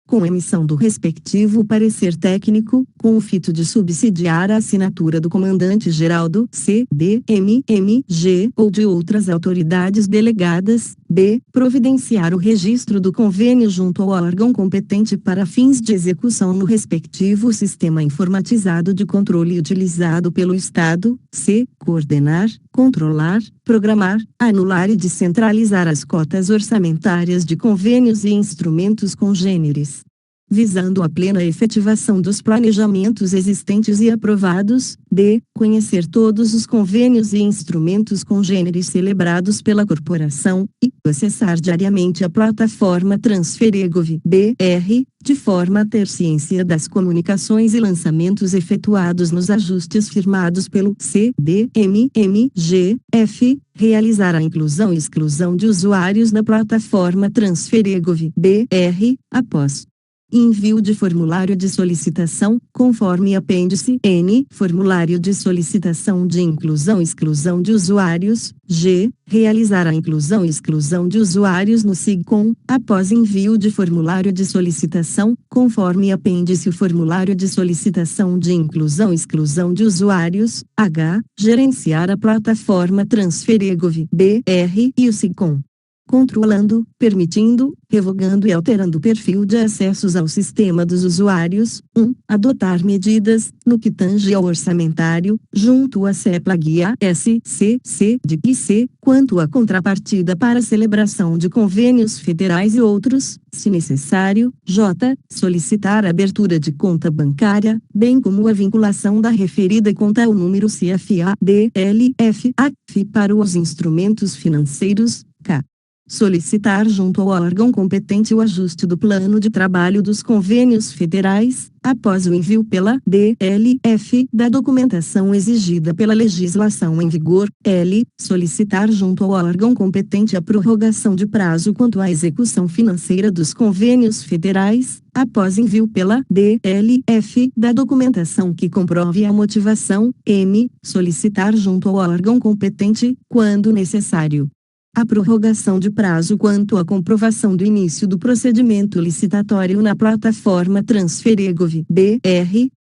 com emissão do respectivo parecer técnico, com o fito de subsidiar a assinatura do comandante-geral do CDMMG ou de outras autoridades delegadas. B. Providenciar o registro do convênio junto ao órgão competente para fins de execução no respectivo sistema informatizado de controle utilizado pelo Estado. C. Coordenar, controlar, programar, anular e descentralizar as cotas orçamentárias de convênios e instrumentos congêneres, visando a plena efetivação dos planejamentos existentes e aprovados. D. Conhecer todos os convênios e instrumentos congêneres celebrados pela corporação, e acessar diariamente a plataforma Transferegov.br, de forma a ter ciência das comunicações e lançamentos efetuados nos ajustes firmados pelo CDMMG. F. Realizar a inclusão e exclusão de usuários na plataforma Transferegov.br, após envio de formulário de solicitação, conforme apêndice N. Formulário de solicitação de inclusão e exclusão de usuários. G. Realizar a inclusão e exclusão de usuários no SIGCOM, após envio de formulário de solicitação, conforme apêndice o formulário de solicitação de inclusão e exclusão de usuários. H. Gerenciar a plataforma Transferegov.br e o SIGCOM, controlando, permitindo, revogando e alterando o perfil de acessos ao sistema dos usuários. 1. Adotar medidas, no que tange ao orçamentário, junto à CEPLAG SCC de IC, quanto à contrapartida para a celebração de convênios federais e outros, se necessário. J. Solicitar a abertura de conta bancária, bem como a vinculação da referida conta ao número CFA-DLF-AF para os instrumentos financeiros. K. Solicitar junto ao órgão competente o ajuste do plano de trabalho dos convênios federais, após o envio pela DLF da documentação exigida pela legislação em vigor. L. Solicitar junto ao órgão competente a prorrogação de prazo quanto à execução financeira dos convênios federais, após envio pela DLF da documentação que comprove a motivação. M. Solicitar junto ao órgão competente, quando necessário, a prorrogação de prazo quanto à comprovação do início do procedimento licitatório na plataforma Transferegov.br.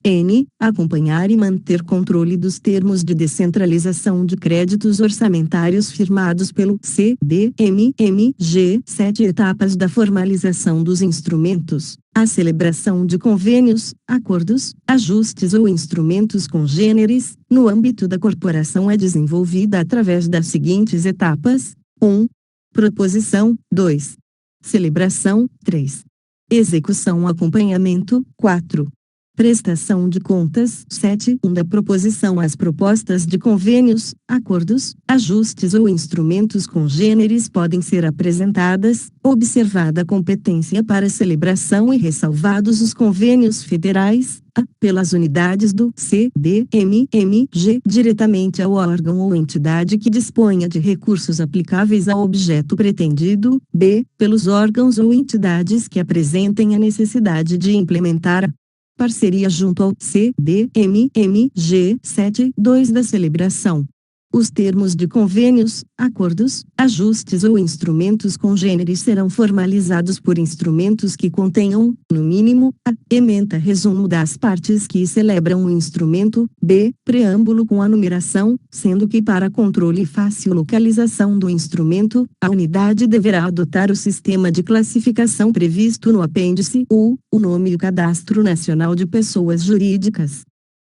N. Acompanhar e manter controle dos termos de descentralização de créditos orçamentários firmados pelo CDMMG. 7 etapas da formalização dos instrumentos. A celebração de convênios, acordos, ajustes ou instrumentos congêneres, no âmbito da corporação é desenvolvida através das seguintes etapas. 1. Proposição. 2. Celebração. 3. Execução. Acompanhamento. 4. Prestação de contas. 7. Da proposição às propostas de convênios, acordos, ajustes ou instrumentos congêneres podem ser apresentadas, observada a competência para celebração e ressalvados os convênios federais, pelas unidades do CDMMG diretamente ao órgão ou entidade que disponha de recursos aplicáveis ao objeto pretendido. B. Pelos órgãos ou entidades que apresentem a necessidade de implementar a parceria junto ao CDMMG. 7.2 da celebração. Os termos de convênios, acordos, ajustes ou instrumentos congêneres serão formalizados por instrumentos que contenham, no mínimo, a ementa resumo das partes que celebram o instrumento. B. Preâmbulo com a numeração, sendo que para controle e fácil localização do instrumento, a unidade deverá adotar o sistema de classificação previsto no apêndice U, o nome e o Cadastro Nacional de Pessoas Jurídicas.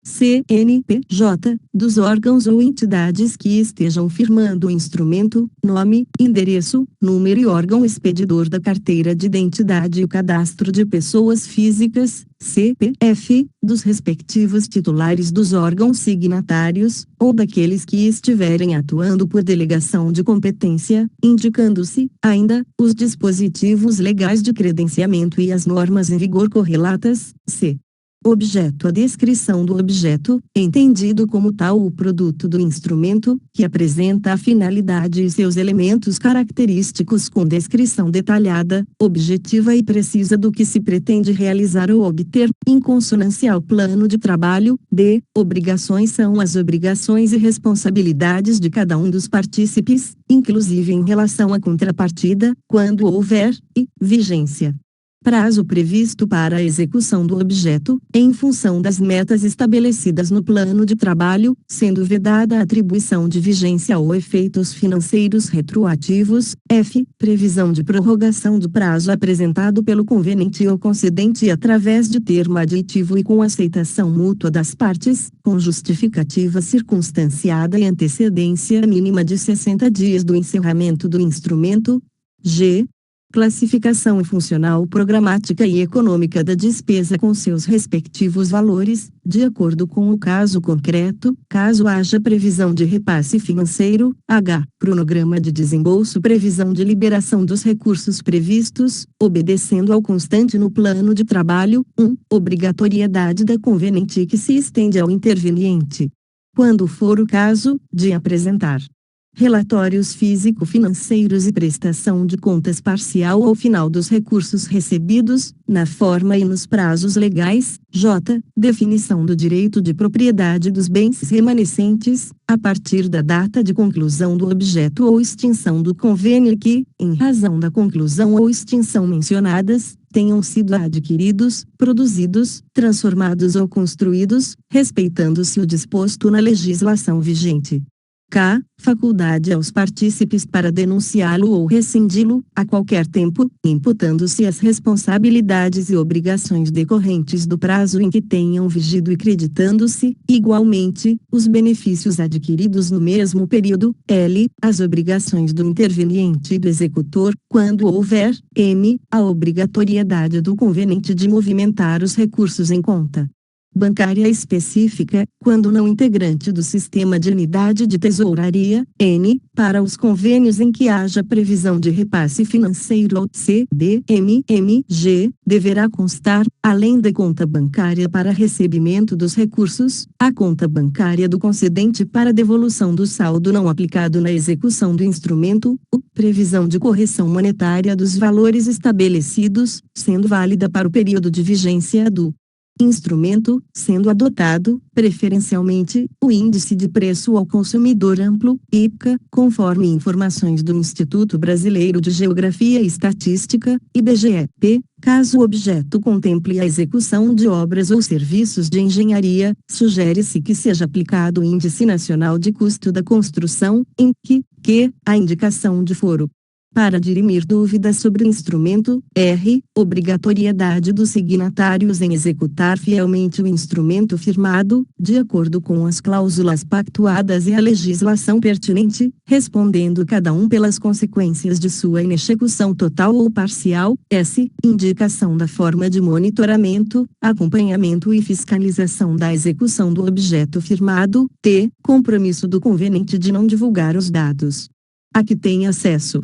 CNPJ, dos órgãos ou entidades que estejam firmando o instrumento, nome, endereço, número e órgão expedidor da carteira de identidade e o cadastro de pessoas físicas, CPF, dos respectivos titulares dos órgãos signatários, ou daqueles que estiverem atuando por delegação de competência, indicando-se, ainda, os dispositivos legais de credenciamento e as normas em vigor correlatas. C. Objeto. A descrição do objeto, entendido como tal o produto do instrumento, que apresenta a finalidade e seus elementos característicos com descrição detalhada, objetiva e precisa do que se pretende realizar ou obter, em consonância ao plano de trabalho. D. Obrigações são as obrigações e responsabilidades de cada um dos partícipes, inclusive em relação à contrapartida, quando houver, e vigência. prazo previsto para a execução do objeto, em função das metas estabelecidas no plano de trabalho, sendo vedada a atribuição de vigência ou efeitos financeiros retroativos. F. Previsão de prorrogação do prazo apresentado pelo convenente ou concedente através de termo aditivo e com aceitação mútua das partes, com justificativa circunstanciada e antecedência mínima de 60 dias do encerramento do instrumento. G. Classificação funcional, programática e econômica da despesa com seus respectivos valores, de acordo com o caso concreto, caso haja previsão de repasse financeiro. H. Cronograma de desembolso, previsão de liberação dos recursos previstos, obedecendo ao constante no plano de trabalho. 1. Obrigatoriedade da conveniente que se estende ao interveniente, quando for o caso, de apresentar relatórios físico-financeiros e prestação de contas parcial ao final dos recursos recebidos, na forma e nos prazos legais. J. Definição do direito de propriedade dos bens remanescentes, a partir da data de conclusão do objeto ou extinção do convênio que, em razão da conclusão ou extinção mencionadas, tenham sido adquiridos, produzidos, transformados ou construídos, respeitando-se o disposto na legislação vigente. K. Faculdade aos partícipes para denunciá-lo ou rescindi-lo, a qualquer tempo, imputando-se as responsabilidades e obrigações decorrentes do prazo em que tenham vigido e creditando-se, igualmente, os benefícios adquiridos no mesmo período. L. As obrigações do interveniente e do executor, quando houver. M. A obrigatoriedade do conveniente de movimentar os recursos em conta bancária específica, quando não integrante do sistema de unidade de tesouraria. N. Para os convênios em que haja previsão de repasse financeiro ou CDMMG, deverá constar, além da conta bancária para recebimento dos recursos, a conta bancária do concedente para devolução do saldo não aplicado na execução do instrumento. U. Previsão de correção monetária dos valores estabelecidos, sendo válida para o período de vigência do instrumento, sendo adotado, preferencialmente, o Índice de Preço ao Consumidor Amplo, IPCA, conforme informações do Instituto Brasileiro de Geografia e Estatística, IBGE. P. Caso o objeto contemple a execução de obras ou serviços de engenharia, sugere-se que seja aplicado o Índice Nacional de Custo da Construção, INCC, a indicação de foro. Para dirimir dúvidas sobre o instrumento. R. Obrigatoriedade dos signatários em executar fielmente o instrumento firmado, de acordo com as cláusulas pactuadas e a legislação pertinente, respondendo cada um pelas consequências de sua inexecução total ou parcial. S. Indicação da forma de monitoramento, acompanhamento e fiscalização da execução do objeto firmado. T. Compromisso do conveniente de não divulgar os dados a que tem acesso,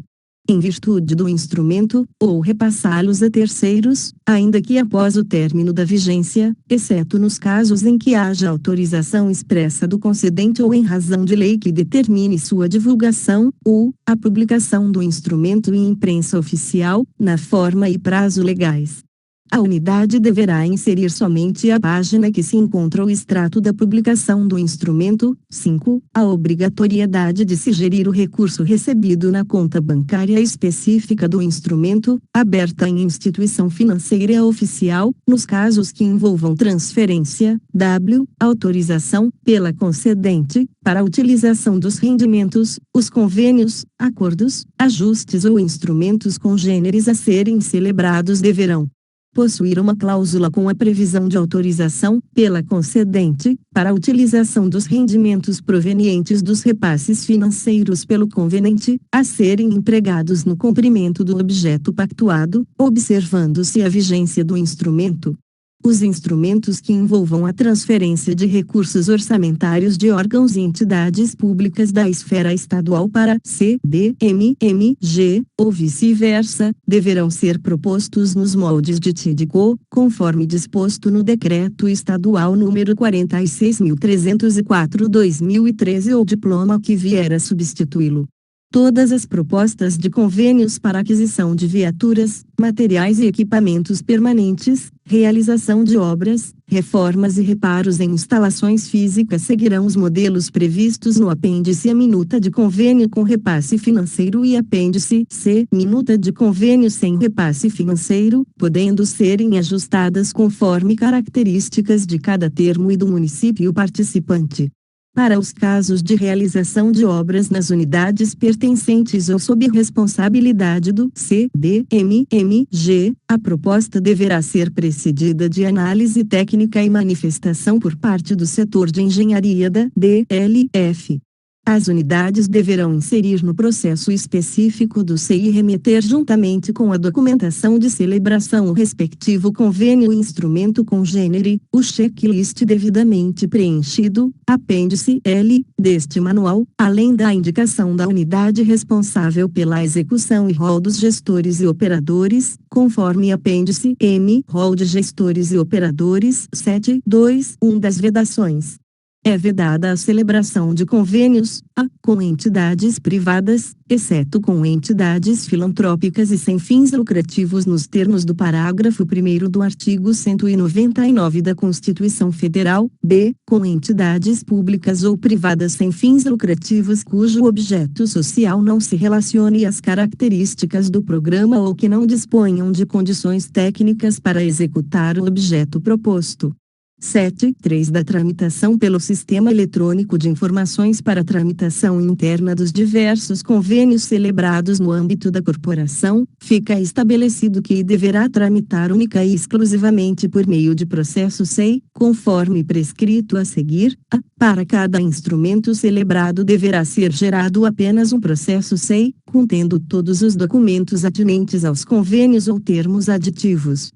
em virtude do instrumento, ou repassá-los a terceiros, ainda que após o término da vigência, exceto nos casos em que haja autorização expressa do concedente ou em razão de lei que determine sua divulgação. U. A publicação do instrumento em imprensa oficial, na forma e prazo legais. A unidade deverá inserir somente a página que se encontra o extrato da publicação do instrumento. 5. A obrigatoriedade de se gerir o recurso recebido na conta bancária específica do instrumento, aberta em instituição financeira oficial, nos casos que envolvam transferência. W. Autorização, pela concedente, para a utilização dos rendimentos, os convênios, acordos, ajustes ou instrumentos congêneres a serem celebrados deverão possuir uma cláusula com a previsão de autorização, pela concedente, para a utilização dos rendimentos provenientes dos repasses financeiros pelo conveniente, a serem empregados no cumprimento do objeto pactuado, observando-se a vigência do instrumento. Os instrumentos que envolvam a transferência de recursos orçamentários de órgãos e entidades públicas da esfera estadual para CDMMG, ou vice-versa, deverão ser propostos nos moldes de TIDCO, conforme disposto no Decreto Estadual número 46.304/2013 ou diploma que vier a substituí-lo. Todas as propostas de convênios para aquisição de viaturas, materiais e equipamentos permanentes, realização de obras, reformas e reparos em instalações físicas seguirão os modelos previstos no apêndice A minuta de convênio com repasse financeiro e apêndice C minuta de convênio sem repasse financeiro, podendo serem ajustadas conforme características de cada termo e do município participante. Para os casos de realização de obras nas unidades pertencentes ou sob responsabilidade do CDMMG, a proposta deverá ser precedida de análise técnica e manifestação por parte do setor de engenharia da DLF. As unidades deverão inserir no processo específico do CI e remeter juntamente com a documentação de celebração o respectivo convênio e instrumento congênere, o checklist devidamente preenchido, apêndice L, deste manual, além da indicação da unidade responsável pela execução e rol dos gestores e operadores, conforme apêndice M, rol de gestores e operadores 7.2.1 das vedações. É vedada a celebração de convênios, com entidades privadas, exceto com entidades filantrópicas e sem fins lucrativos nos termos do parágrafo 1º do artigo 199 da Constituição Federal, b, com entidades públicas ou privadas sem fins lucrativos cujo objeto social não se relacione às características do programa ou que não disponham de condições técnicas para executar o objeto proposto. 7.3 da tramitação pelo Sistema Eletrônico de Informações para tramitação interna dos diversos convênios celebrados no âmbito da corporação, fica estabelecido que deverá tramitar única e exclusivamente por meio de processo SEI, conforme prescrito a seguir. Para cada instrumento celebrado deverá ser gerado apenas um processo SEI, contendo todos os documentos atinentes aos convênios ou termos aditivos.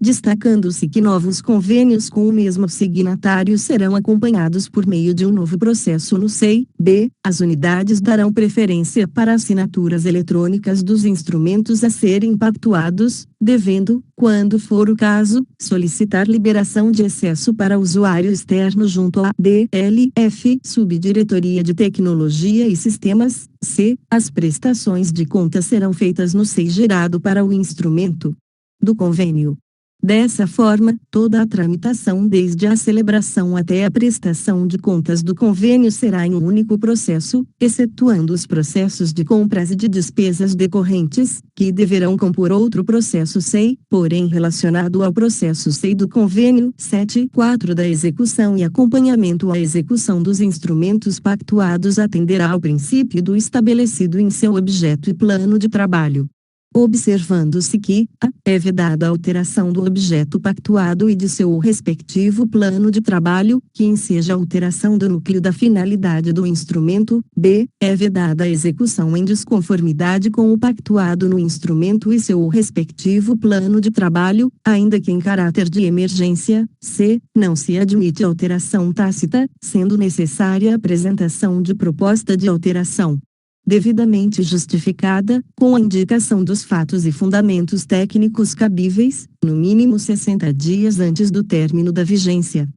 Destacando-se que novos convênios com o mesmo signatário serão acompanhados por meio de um novo processo no SEI. B. As unidades darão preferência para assinaturas eletrônicas dos instrumentos a serem pactuados, devendo, quando for o caso, solicitar liberação de acesso para usuário externo junto à DLF, Subdiretoria de Tecnologia e Sistemas. C. As prestações de contas serão feitas no SEI gerado para o instrumento do convênio. Dessa forma, toda a tramitação desde a celebração até a prestação de contas do convênio será em um único processo, excetuando os processos de compras e de despesas decorrentes, que deverão compor outro processo SEI, porém relacionado ao processo SEI do convênio. 7.4 da execução e acompanhamento à execução dos instrumentos pactuados atenderá ao princípio do estabelecido em seu objeto e plano de trabalho. Observando-se que é vedada a alteração do objeto pactuado e de seu respectivo plano de trabalho, que enseja a alteração do núcleo da finalidade do instrumento. B. É vedada a execução em desconformidade com o pactuado no instrumento e seu respectivo plano de trabalho, ainda que em caráter de emergência. C. Não se admite alteração tácita, sendo necessária a apresentação de proposta de alteração devidamente justificada, com a indicação dos fatos e fundamentos técnicos cabíveis, no mínimo 60 dias antes do término da vigência.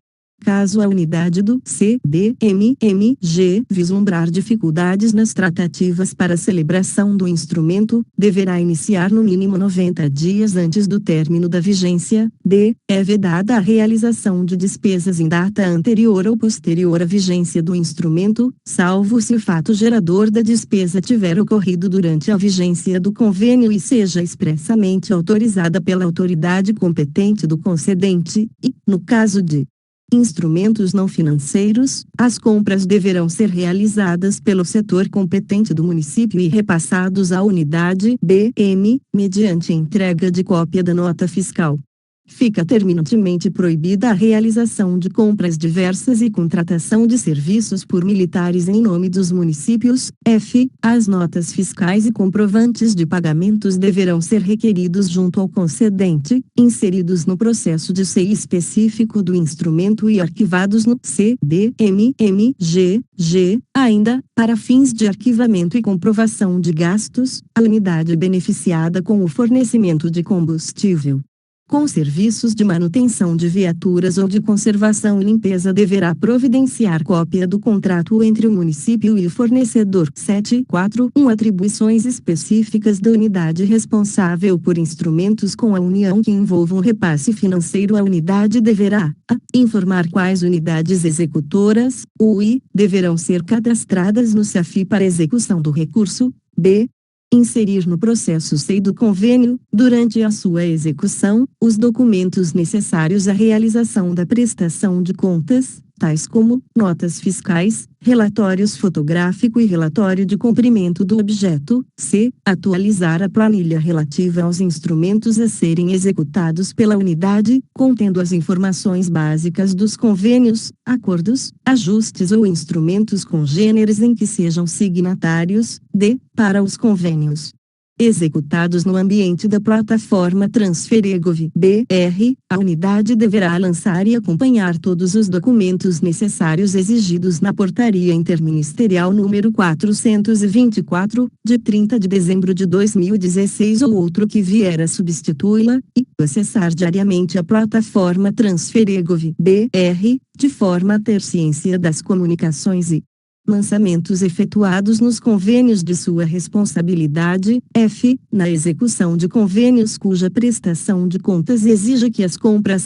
Caso a unidade do CDMMG vislumbrar dificuldades nas tratativas para a celebração do instrumento, deverá iniciar no mínimo 90 dias antes do término da vigência. D. É vedada a realização de despesas em data anterior ou posterior à vigência do instrumento, salvo se o fato gerador da despesa tiver ocorrido durante a vigência do convênio e seja expressamente autorizada pela autoridade competente do concedente, e, no caso de instrumentos não financeiros, as compras deverão ser realizadas pelo setor competente do município e repassados à unidade BM, mediante entrega de cópia da nota fiscal. Fica terminantemente proibida a realização de compras diversas e contratação de serviços por militares em nome dos municípios. F. As notas fiscais e comprovantes de pagamentos deverão ser requeridos junto ao concedente, inseridos no processo de SEI específico do instrumento e arquivados no CDMMG. G. Ainda, para fins de arquivamento e comprovação de gastos, a unidade beneficiada com o fornecimento de combustível Com serviços de manutenção de viaturas ou de conservação e limpeza deverá providenciar cópia do contrato entre o município e o fornecedor. 7.4.1 Atribuições específicas da unidade responsável por instrumentos com a União que envolvam repasse financeiro. A unidade deverá: a. Informar quais unidades executoras, UI, deverão ser cadastradas no SAFI para execução do recurso. B. Inserir no processo SEI do convênio, durante a sua execução, os documentos necessários à realização da prestação de contas, tais como notas fiscais, relatórios fotográfico e relatório de cumprimento do objeto. C. Atualizar a planilha relativa aos instrumentos a serem executados pela unidade, contendo as informações básicas dos convênios, acordos, ajustes ou instrumentos congêneres em que sejam signatários. D. Para os convênios executados no ambiente da plataforma Transferegov BR, a unidade deverá lançar e acompanhar todos os documentos necessários exigidos na Portaria Interministerial número 424, de 30 de dezembro de 2016 ou outro que vier a substituí-la, e acessar diariamente a plataforma Transferegov BR, de forma a ter ciência das comunicações e lançamentos efetuados nos convênios de sua responsabilidade. F. Na execução de convênios cuja prestação de contas exija que as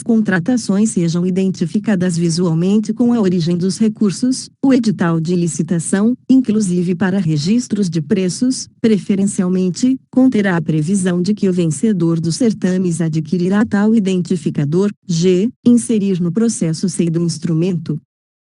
contratações sejam identificadas visualmente com a origem dos recursos, o edital de licitação, inclusive para registros de preços, preferencialmente, conterá a previsão de que o vencedor dos certames adquirirá tal identificador. G. Inserir no processo SEI do instrumento,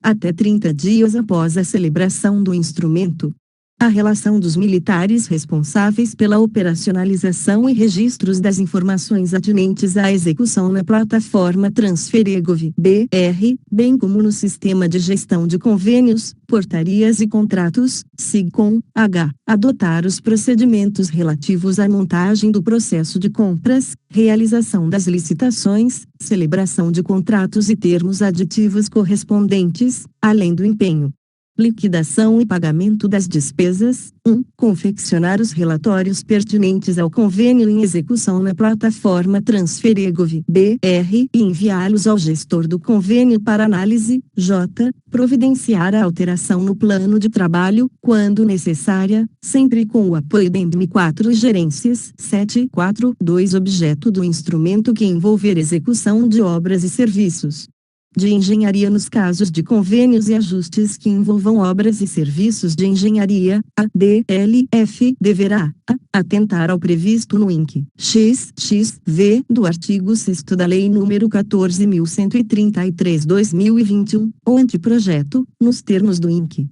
até 30 dias após a celebração do instrumento, a relação dos militares responsáveis pela operacionalização e registros das informações atinentes à execução na plataforma Transferegov BR, bem como no Sistema de Gestão de Convênios, Portarias e Contratos, SIGCOM-H. Adotar os procedimentos relativos à montagem do processo de compras, realização das licitações, celebração de contratos e termos aditivos correspondentes, além do empenho, liquidação e pagamento das despesas. 1. Confeccionar os relatórios pertinentes ao convênio em execução na plataforma Transferegov BR e enviá-los ao gestor do convênio para análise. J. Providenciar a alteração no plano de trabalho, quando necessária, sempre com o apoio da MD4 gerências. 7.4.2 Objeto do instrumento que envolver execução de obras e serviços de engenharia. Nos casos de convênios e ajustes que envolvam obras e serviços de engenharia, a DLF deverá: a. Atentar ao previsto no INC XXV do artigo 6º da Lei nº 14.133/2021, ou anteprojeto, nos termos do INC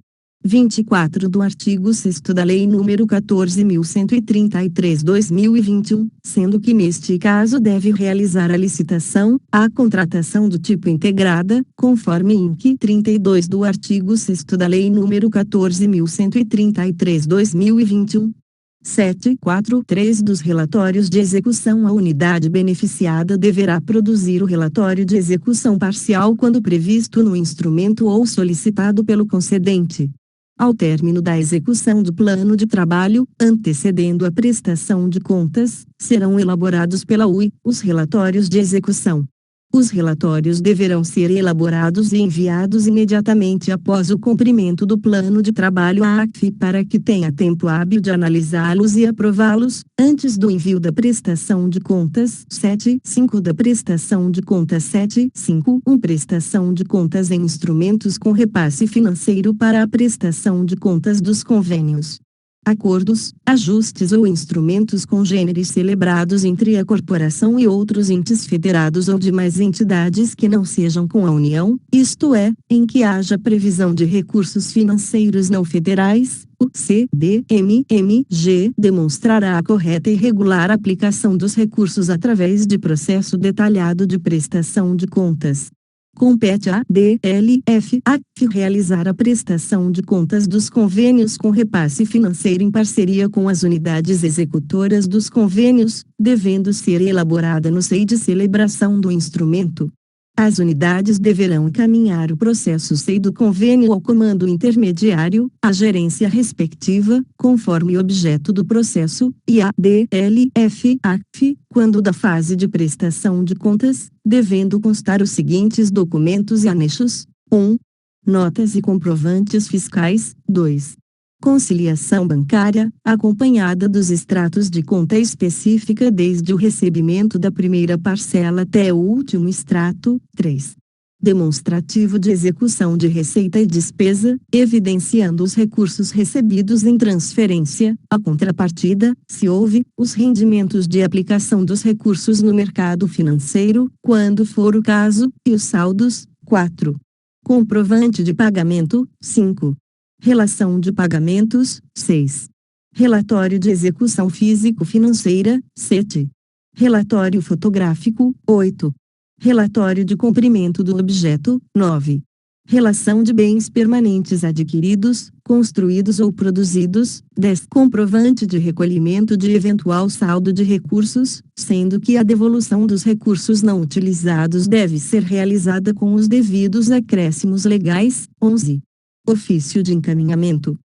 24 do artigo 6º da Lei nº 14.133/2021, sendo que neste caso deve realizar a licitação, a contratação do tipo integrada, conforme INC 32 do artigo 6º da Lei nº 14.133/2021. 7.4.3 Dos relatórios de execução, a unidade beneficiada deverá produzir o relatório de execução parcial quando previsto no instrumento ou solicitado pelo concedente. Ao término da execução do plano de trabalho, antecedendo a prestação de contas, serão elaborados pela UI os relatórios de execução. Os relatórios deverão ser elaborados e enviados imediatamente após o cumprimento do plano de trabalho à ACF para que tenha tempo hábil de analisá-los e aprová-los, antes do envio da prestação de contas. 7.5 Da prestação de contas. 7.5 Prestação de contas em instrumentos com repasse financeiro para a prestação de contas dos convênios, acordos, ajustes ou instrumentos congêneres celebrados entre a corporação e outros entes federados ou demais entidades que não sejam com a União, isto é, em que haja previsão de recursos financeiros não federais. O CDMMG demonstrará a correta e regular aplicação dos recursos através de processo detalhado de prestação de contas. Compete à DLF realizar a prestação de contas dos convênios com repasse financeiro em parceria com as unidades executoras dos convênios, devendo ser elaborada no SEI de celebração do instrumento. As unidades deverão encaminhar o processo C do convênio ao comando intermediário, à gerência respectiva, conforme o objeto do processo, e a DLF-ACF, quando da fase de prestação de contas, devendo constar os seguintes documentos e anexos: 1. Notas e comprovantes fiscais. 2. Conciliação bancária, acompanhada dos extratos de conta específica desde o recebimento da primeira parcela até o último extrato. 3. Demonstrativo de execução de receita e despesa, evidenciando os recursos recebidos em transferência, a contrapartida, se houve, os rendimentos de aplicação dos recursos no mercado financeiro, quando for o caso, e os saldos. 4. Comprovante de pagamento. 5. Relação de pagamentos. 6. Relatório de execução físico-financeira. 7. Relatório fotográfico. 8. Relatório de cumprimento do objeto. 9. Relação de bens permanentes adquiridos, construídos ou produzidos. 10. Comprovante de recolhimento de eventual saldo de recursos, sendo que a devolução dos recursos não utilizados deve ser realizada com os devidos acréscimos legais. 11. Ofício de encaminhamento.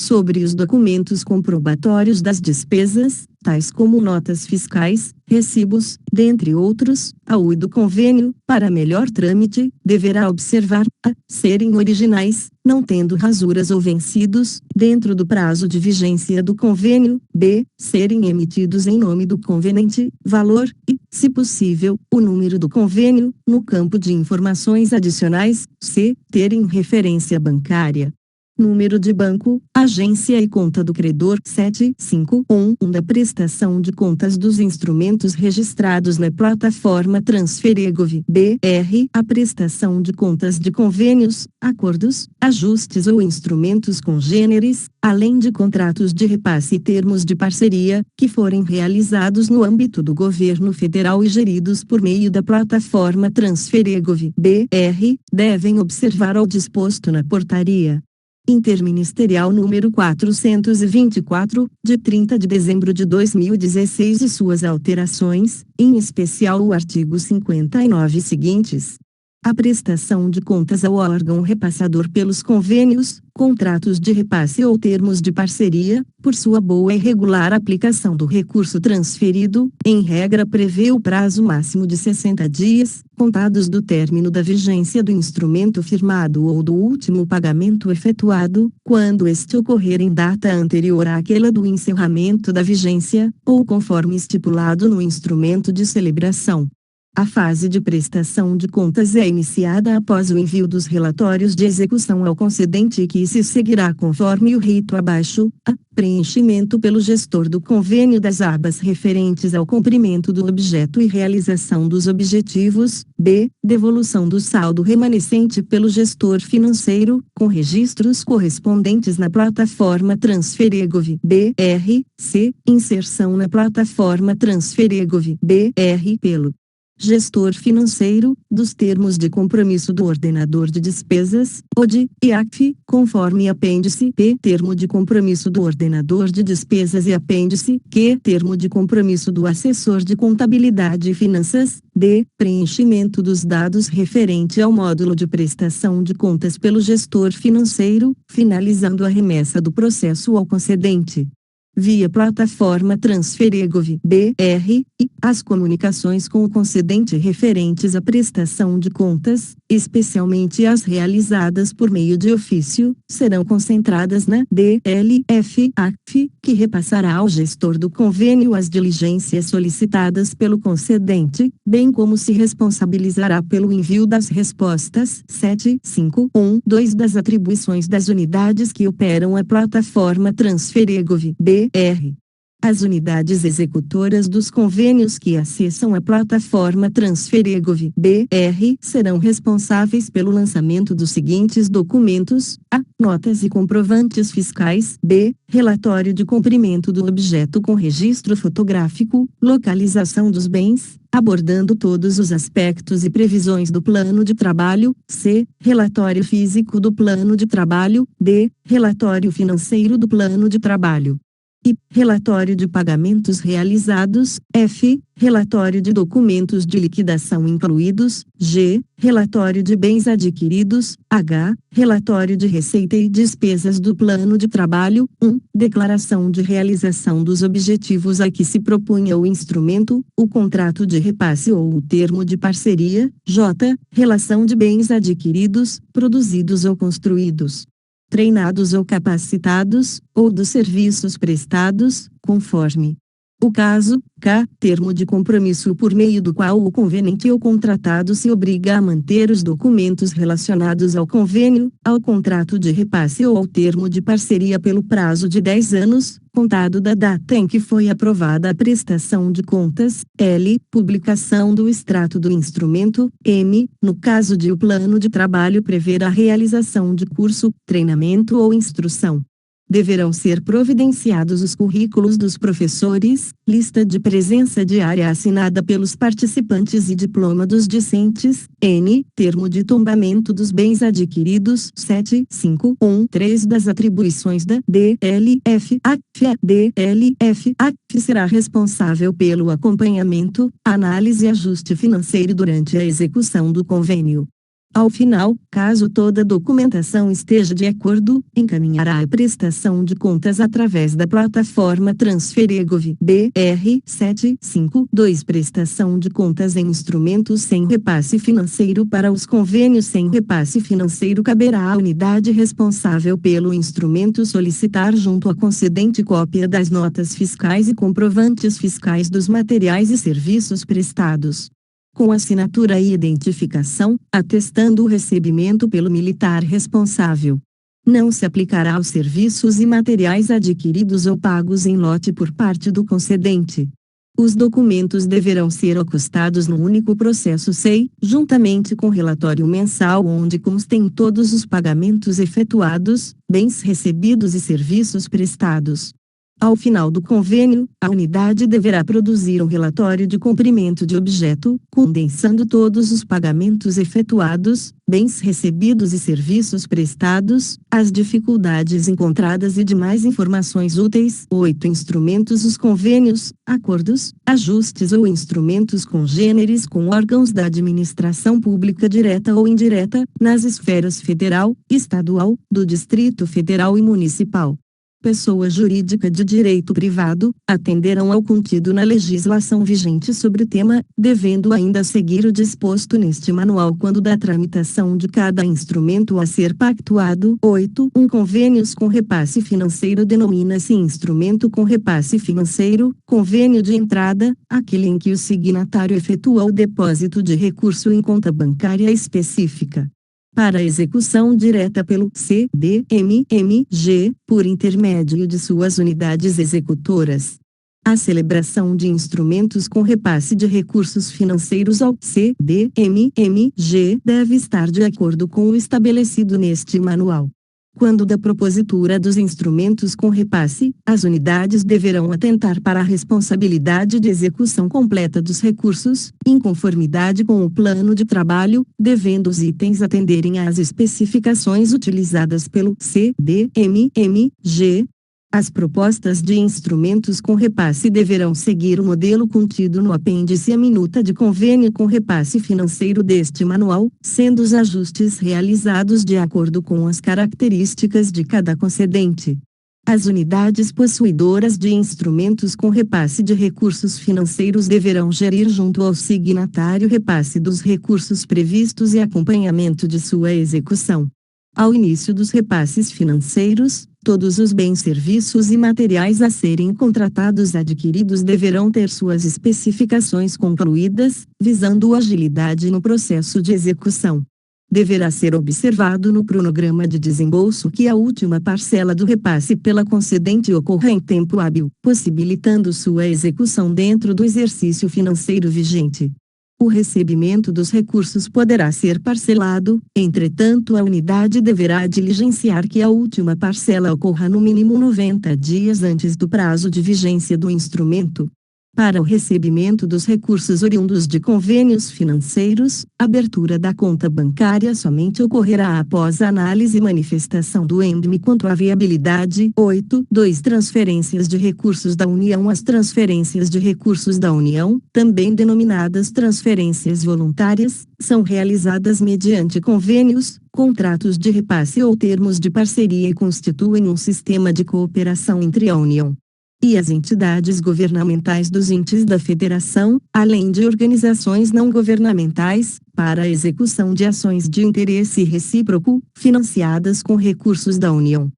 Sobre os documentos comprobatórios das despesas, tais como notas fiscais, recibos, dentre outros, a UI do convênio, para melhor trâmite, deverá observar: a. Serem originais, não tendo rasuras ou vencidos, dentro do prazo de vigência do convênio; b. Serem emitidos em nome do convenente, valor, e, se possível, o número do convênio, no campo de informações adicionais; c. Terem referência bancária. Número de banco, agência e conta do credor. 7.5.1 da prestação de contas dos instrumentos registrados na plataforma Transferegov BR. A prestação de contas de convênios, acordos, ajustes ou instrumentos congêneres, além de contratos de repasse e termos de parceria, que forem realizados no âmbito do governo federal e geridos por meio da plataforma Transferegov BR, devem observar ao disposto na portaria interministerial número 424, de 30 de dezembro de 2016 e suas alterações, em especial o artigo 59 seguintes. A prestação de contas ao órgão repassador pelos convênios, contratos de repasse ou termos de parceria, por sua boa e regular aplicação do recurso transferido, em regra prevê o prazo máximo de 60 dias, contados do término da vigência do instrumento firmado ou do último pagamento efetuado, quando este ocorrer em data anterior àquela do encerramento da vigência, ou conforme estipulado no instrumento de celebração. A fase de prestação de contas é iniciada após o envio dos relatórios de execução ao concedente e que se seguirá conforme o rito abaixo: a. Preenchimento pelo gestor do convênio das abas referentes ao cumprimento do objeto e realização dos objetivos; b. Devolução do saldo remanescente pelo gestor financeiro, com registros correspondentes na plataforma Transferegov BR; c. Inserção na plataforma Transferegov BR pelo gestor financeiro, dos termos de compromisso do ordenador de despesas, OD, e ACF, conforme apêndice P, termo de compromisso do ordenador de despesas, e apêndice Q, termo de compromisso do assessor de contabilidade e finanças; D. Preenchimento dos dados referente ao módulo de prestação de contas pelo gestor financeiro, finalizando a remessa do processo ao concedente via plataforma Transferegov BR, e as comunicações com o concedente referentes à prestação de contas, especialmente as realizadas por meio de ofício, serão concentradas na DLF-ACF, que repassará ao gestor do convênio as diligências solicitadas pelo concedente, bem como se responsabilizará pelo envio das respostas. 7.5.1.2 das atribuições das unidades que operam a plataforma Transferegov BR. As unidades executoras dos convênios que acessam a plataforma Transferegov BR serão responsáveis pelo lançamento dos seguintes documentos: a. Notas e comprovantes fiscais; b. Relatório de cumprimento do objeto com registro fotográfico, localização dos bens, abordando todos os aspectos e previsões do plano de trabalho; c. Relatório físico do plano de trabalho; d. Relatório financeiro do plano de trabalho. I. Relatório de pagamentos realizados. F. Relatório de documentos de liquidação incluídos. G. Relatório de bens adquiridos. H. Relatório de receita e despesas do plano de trabalho. 1. Declaração de realização dos objetivos a que se propunha o instrumento, o contrato de repasse ou o termo de parceria. J. Relação de bens adquiridos, produzidos ou construídos, treinados ou capacitados, ou dos serviços prestados, conforme o caso. K. Termo de compromisso por meio do qual o convenente ou contratado se obriga a manter os documentos relacionados ao convênio, ao contrato de repasse ou ao termo de parceria pelo prazo de 10 anos, contado da data em que foi aprovada a prestação de contas. L. Publicação do extrato do instrumento. M. No caso de o plano de trabalho prever a realização de curso, treinamento ou instrução, deverão ser providenciados os currículos dos professores, lista de presença diária assinada pelos participantes e diploma dos discentes. N. Termo de tombamento dos bens adquiridos. 7.5.1.3 das atribuições da DLF. A DLF será responsável pelo acompanhamento, análise e ajuste financeiro durante a execução do convênio. Ao final, caso toda a documentação esteja de acordo, encaminhará a prestação de contas através da plataforma Transferegov BR 752. Prestação de contas em instrumentos sem repasse financeiro. Para os convênios sem repasse financeiro, caberá à unidade responsável pelo instrumento solicitar junto à concedente cópia das notas fiscais e comprovantes fiscais dos materiais e serviços prestados, com assinatura e identificação, atestando o recebimento pelo militar responsável. Não se aplicará aos serviços e materiais adquiridos ou pagos em lote por parte do concedente. Os documentos deverão ser acostados num único processo SEI, juntamente com relatório mensal onde constem todos os pagamentos efetuados, bens recebidos e serviços prestados. Ao final do convênio, a unidade deverá produzir um relatório de cumprimento de objeto, condensando todos os pagamentos efetuados, bens recebidos e serviços prestados, as dificuldades encontradas e demais informações úteis. 8. Instrumentos. Os convênios, acordos, ajustes ou instrumentos congêneres com órgãos da administração pública direta ou indireta, nas esferas federal, estadual, do Distrito Federal e municipal, pessoa jurídica de direito privado, atenderão ao contido na legislação vigente sobre o tema, devendo ainda seguir o disposto neste manual quando da tramitação de cada instrumento a ser pactuado. 8. Convênios com repasse financeiro. Denomina-se instrumento com repasse financeiro, convênio de entrada, aquele em que o signatário efetua o depósito de recurso em conta bancária específica, para execução direta pelo CDMMG, por intermédio de suas unidades executoras. A celebração de instrumentos com repasse de recursos financeiros ao CDMMG deve estar de acordo com o estabelecido neste manual. Quando da propositura dos instrumentos com repasse, as unidades deverão atentar para a responsabilidade de execução completa dos recursos, em conformidade com o plano de trabalho, devendo os itens atenderem às especificações utilizadas pelo CDMMG. As propostas de instrumentos com repasse deverão seguir o modelo contido no apêndice à minuta de convênio com repasse financeiro deste manual, sendo os ajustes realizados de acordo com as características de cada concedente. As unidades possuidoras de instrumentos com repasse de recursos financeiros deverão gerir junto ao signatário repasse dos recursos previstos e acompanhamento de sua execução. Ao início dos repasses financeiros, todos os bens, serviços e materiais a serem contratados adquiridos deverão ter suas especificações concluídas, visando agilidade no processo de execução. Deverá ser observado no cronograma de desembolso que a última parcela do repasse pela concedente ocorra em tempo hábil, possibilitando sua execução dentro do exercício financeiro vigente. O recebimento dos recursos poderá ser parcelado, entretanto a unidade deverá diligenciar que a última parcela ocorra no mínimo 90 dias antes do prazo de vigência do instrumento. Para o recebimento dos recursos oriundos de convênios financeiros, a abertura da conta bancária somente ocorrerá após a análise e manifestação do ENDME quanto à viabilidade. 8.2 Transferências de recursos da União. As transferências de recursos da União, também denominadas transferências voluntárias, são realizadas mediante convênios, contratos de repasse ou termos de parceria e constituem um sistema de cooperação entre a União e as entidades governamentais dos entes da Federação, além de organizações não governamentais, para a execução de ações de interesse recíproco, financiadas com recursos da União.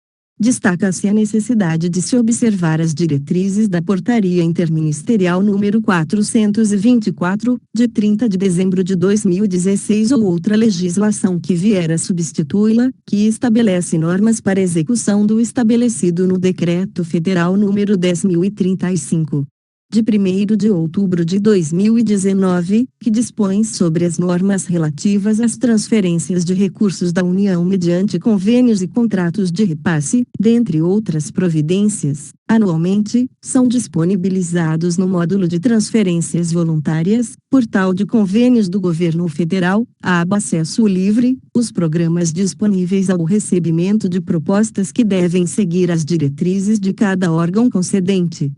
Destaca-se a necessidade de se observar as diretrizes da Portaria Interministerial número 424, de 30 de dezembro de 2016 ou outra legislação que vier a substituí-la, que estabelece normas para execução do estabelecido no Decreto Federal número 10.035. De 1º de outubro de 2019, que dispõe sobre as normas relativas às transferências de recursos da União mediante convênios e contratos de repasse, dentre outras providências. Anualmente, são disponibilizados no módulo de transferências voluntárias, portal de convênios do Governo Federal, a aba Acesso Livre, os programas disponíveis ao recebimento de propostas que devem seguir as diretrizes de cada órgão concedente.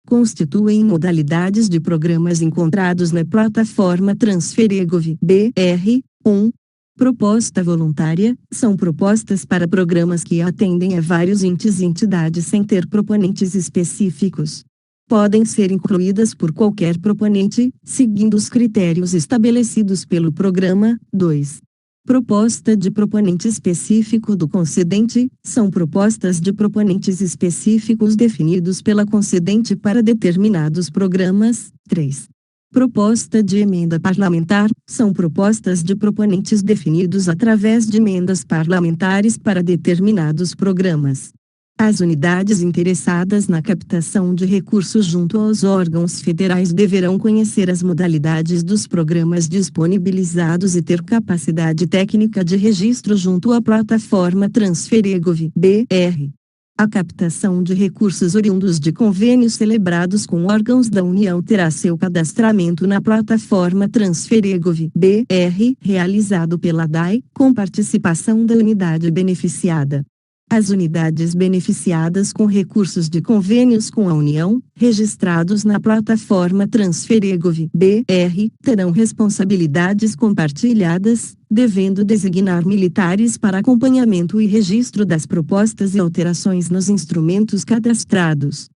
Constituem modalidades de programas encontrados na plataforma Transferegov-BR. 1. Proposta voluntária, são propostas para programas que atendem a vários entes e entidades sem ter proponentes específicos. Podem ser incluídas por qualquer proponente, seguindo os critérios estabelecidos pelo programa. 2. Proposta de proponente específico do concedente, são propostas de proponentes específicos definidos pela concedente para determinados programas. 3. Proposta de emenda parlamentar, são propostas de proponentes definidos através de emendas parlamentares para determinados programas. As unidades interessadas na captação de recursos junto aos órgãos federais deverão conhecer as modalidades dos programas disponibilizados e ter capacidade técnica de registro junto à plataforma Transferegov-BR. A captação de recursos oriundos de convênios celebrados com órgãos da União terá seu cadastramento na plataforma Transferegov-BR, realizado pela DAI, com participação da unidade beneficiada. As unidades beneficiadas com recursos de convênios com a União, registrados na plataforma Transferegov-BR, terão responsabilidades compartilhadas, devendo designar militares para acompanhamento e registro das propostas e alterações nos instrumentos cadastrados.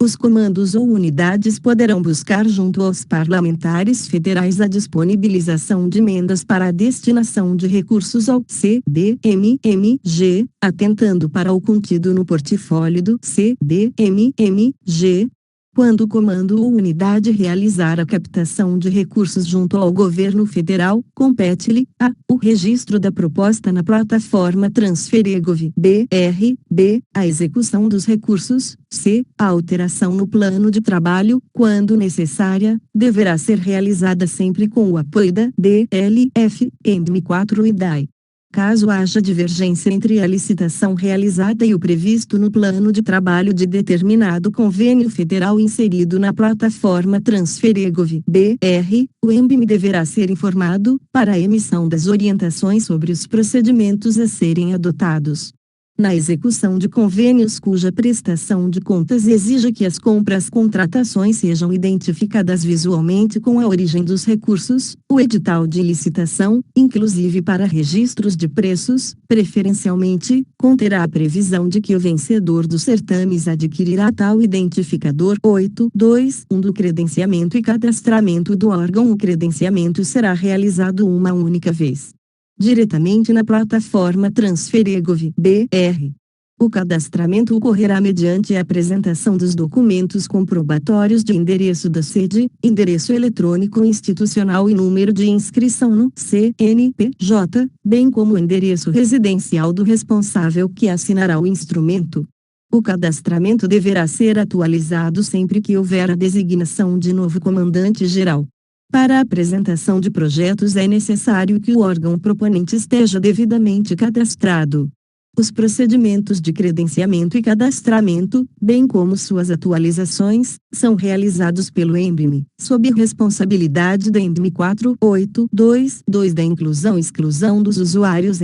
Os comandos ou unidades poderão buscar junto aos parlamentares federais a disponibilização de emendas para a destinação de recursos ao CDMMG, atentando para o contido no portfólio do CDMMG. Quando o comando ou unidade realizar a captação de recursos junto ao governo federal, compete-lhe a. O registro da proposta na plataforma Transferegov-BR, b. A execução dos recursos, c. A alteração no plano de trabalho, quando necessária, deverá ser realizada sempre com o apoio da DLF, ENDME 4 e DAI. Caso haja divergência entre a licitação realizada e o previsto no plano de trabalho de determinado convênio federal inserido na plataforma Transferegov-BR, o ENDME deverá ser informado, para a emissão das orientações sobre os procedimentos a serem adotados. Na execução de convênios cuja prestação de contas exija que as contratações sejam identificadas visualmente com a origem dos recursos, o edital de licitação, inclusive para registros de preços, preferencialmente, conterá a previsão de que o vencedor dos certames adquirirá tal identificador. 8.2 do credenciamento e cadastramento do órgão. O credenciamento será realizado uma única vez, diretamente na plataforma Transferegov-BR. O cadastramento ocorrerá mediante a apresentação dos documentos comprobatórios de endereço da sede, endereço eletrônico institucional e número de inscrição no CNPJ, bem como o endereço residencial do responsável que assinará o instrumento. O cadastramento deverá ser atualizado sempre que houver a designação de novo comandante-geral. Para a apresentação de projetos é necessário que o órgão proponente esteja devidamente cadastrado. Os procedimentos de credenciamento e cadastramento, bem como suas atualizações, são realizados pelo ENBME, sob responsabilidade da ENBME 4822 da inclusão e exclusão dos usuários.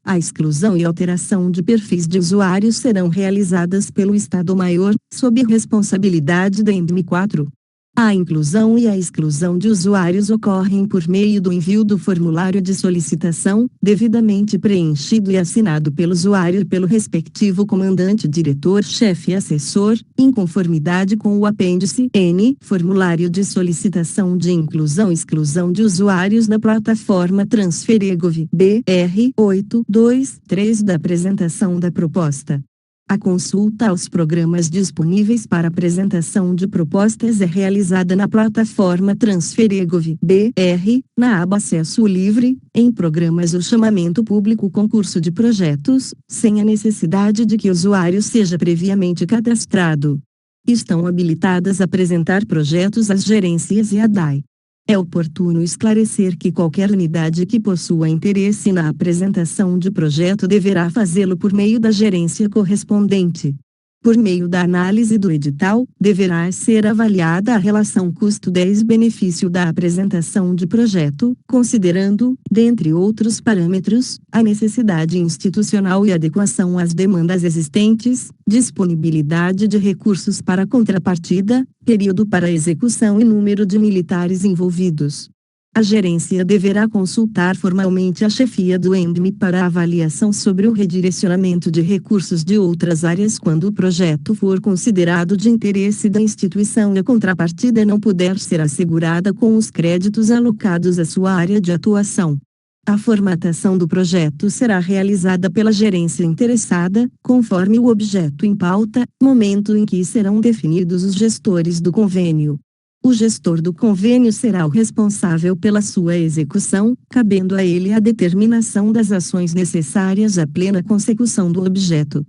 A exclusão e alteração de perfis de usuários serão realizadas pelo Estado-Maior, sob responsabilidade da ENBME 4. A inclusão e a exclusão de usuários ocorrem por meio do envio do formulário de solicitação, devidamente preenchido e assinado pelo usuário e pelo respectivo comandante, diretor, chefe e assessor, em conformidade com o apêndice N, formulário de solicitação de inclusão e exclusão de usuários na plataforma Transferegov BR 823 da apresentação da proposta. A consulta aos programas disponíveis para apresentação de propostas é realizada na plataforma Transferegov BR, na aba Acesso Livre, em Programas ou Chamamento Público Concurso de Projetos, sem a necessidade de que o usuário seja previamente cadastrado. Estão habilitadas a apresentar projetos às gerências e à DAI. É oportuno esclarecer que qualquer unidade que possua interesse na apresentação de projeto deverá fazê-lo por meio da gerência correspondente. Por meio da análise do edital, deverá ser avaliada a relação custo-benefício da apresentação de projeto, considerando, dentre outros parâmetros, a necessidade institucional e adequação às demandas existentes, disponibilidade de recursos para contrapartida, período para execução e número de militares envolvidos. A gerência deverá consultar formalmente a chefia do ENBME para avaliação sobre o redirecionamento de recursos de outras áreas quando o projeto for considerado de interesse da instituição e a contrapartida não puder ser assegurada com os créditos alocados à sua área de atuação. A formatação do projeto será realizada pela gerência interessada, conforme o objeto em pauta, momento em que serão definidos os gestores do convênio. O gestor do convênio será o responsável pela sua execução, cabendo a ele a determinação das ações necessárias à plena consecução do objeto.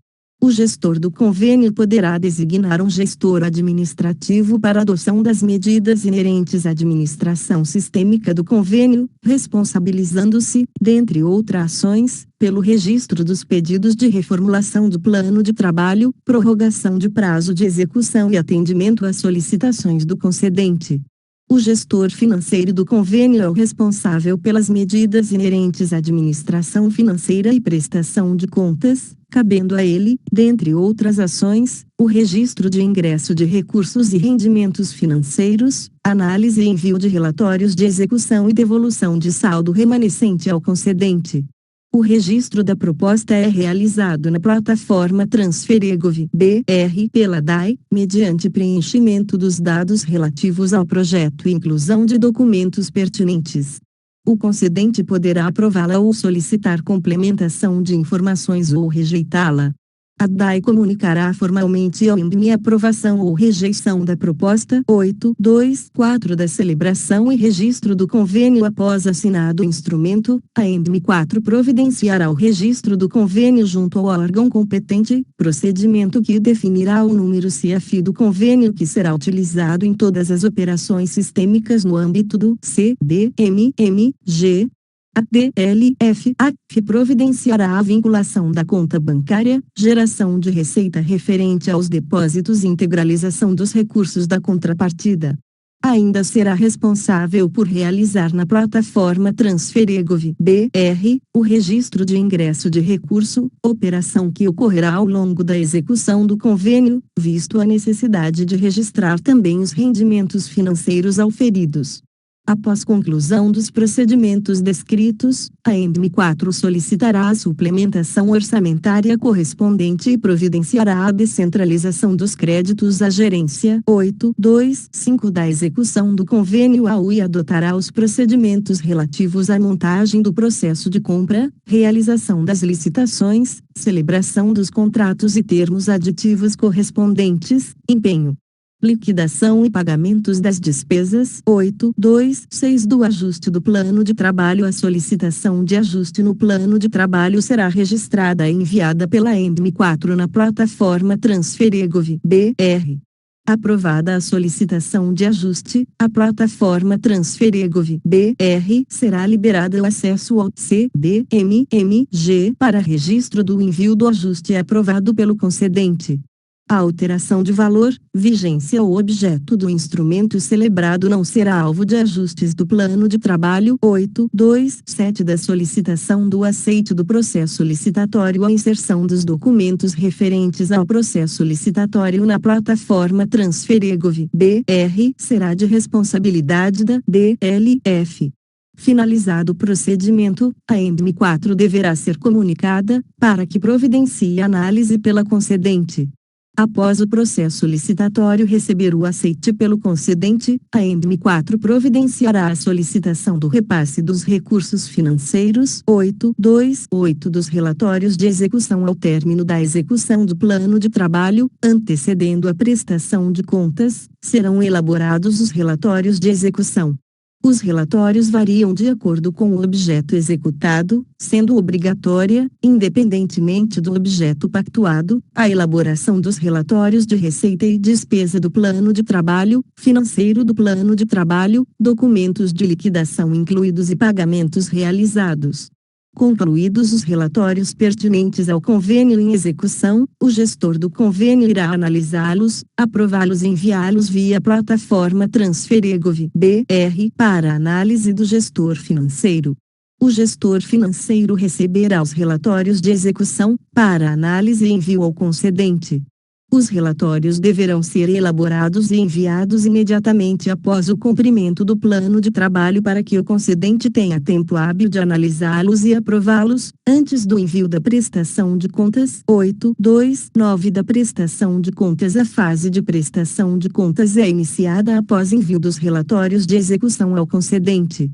O gestor do convênio poderá designar um gestor administrativo para a adoção das medidas inerentes à administração sistêmica do convênio, responsabilizando-se, dentre outras ações, pelo registro dos pedidos de reformulação do plano de trabalho, prorrogação de prazo de execução e atendimento às solicitações do concedente. O gestor financeiro do convênio é o responsável pelas medidas inerentes à administração financeira e prestação de contas, cabendo a ele, dentre outras ações, o registro de ingresso de recursos e rendimentos financeiros, análise e envio de relatórios de execução e devolução de saldo remanescente ao concedente. O registro da proposta é realizado na plataforma Transferegov BR pela DAI, mediante preenchimento dos dados relativos ao projeto e inclusão de documentos pertinentes. O concedente poderá aprová-la ou solicitar complementação de informações ou rejeitá-la. A DAI comunicará formalmente ao ENBME a aprovação ou rejeição da proposta 824 da celebração e registro do convênio após assinado o instrumento. A ENBME 4 providenciará o registro do convênio junto ao órgão competente, procedimento que definirá o número CIF do convênio que será utilizado em todas as operações sistêmicas no âmbito do CDMMG. A DLFA, que providenciará a vinculação da conta bancária, geração de receita referente aos depósitos e integralização dos recursos da contrapartida. Ainda será responsável por realizar na plataforma Transferegov BR, o registro de ingresso de recurso, operação que ocorrerá ao longo da execução do convênio, visto a necessidade de registrar também os rendimentos financeiros auferidos. Após conclusão dos procedimentos descritos, a ENBME 4 solicitará a suplementação orçamentária correspondente e providenciará a descentralização dos créditos à gerência 825 da execução do convênio AU e adotará os procedimentos relativos à montagem do processo de compra, realização das licitações, celebração dos contratos e termos aditivos correspondentes, empenho, liquidação e pagamentos das despesas 826 do ajuste do plano de trabalho. A solicitação de ajuste no plano de trabalho será registrada e enviada pela ENBME 4 na plataforma Transferegov BR. Aprovada a solicitação de ajuste, a plataforma Transferegov-BR será liberada o acesso ao CDMMG para registro do envio do ajuste aprovado pelo concedente. A alteração de valor, vigência ou objeto do instrumento celebrado não será alvo de ajustes do plano de trabalho 827 da solicitação do aceite do processo licitatório. A inserção dos documentos referentes ao processo licitatório na plataforma Transferegov-BR será de responsabilidade da DLF. Finalizado o procedimento, a ENDM4 deverá ser comunicada, para que providencie análise pela concedente. Após o processo licitatório receber o aceite pelo concedente, a ENDM4 providenciará a solicitação do repasse dos recursos financeiros 828 dos relatórios de execução ao término da execução do plano de trabalho, antecedendo a prestação de contas, serão elaborados os relatórios de execução. Os relatórios variam de acordo com o objeto executado, sendo obrigatória, independentemente do objeto pactuado, a elaboração dos relatórios de receita e despesa do plano de trabalho, financeiro do plano de trabalho, documentos de liquidação incluídos e pagamentos realizados. Concluídos os relatórios pertinentes ao convênio em execução, o gestor do convênio irá analisá-los, aprová-los e enviá-los via plataforma Transferegov-BR para análise do gestor financeiro. O gestor financeiro receberá os relatórios de execução, para análise e envio ao concedente. Os relatórios deverão ser elaborados e enviados imediatamente após o cumprimento do plano de trabalho para que o concedente tenha tempo hábil de analisá-los e aprová-los, antes do envio da prestação de contas. 829 da prestação de contas. A fase de prestação de contas é iniciada após envio dos relatórios de execução ao concedente.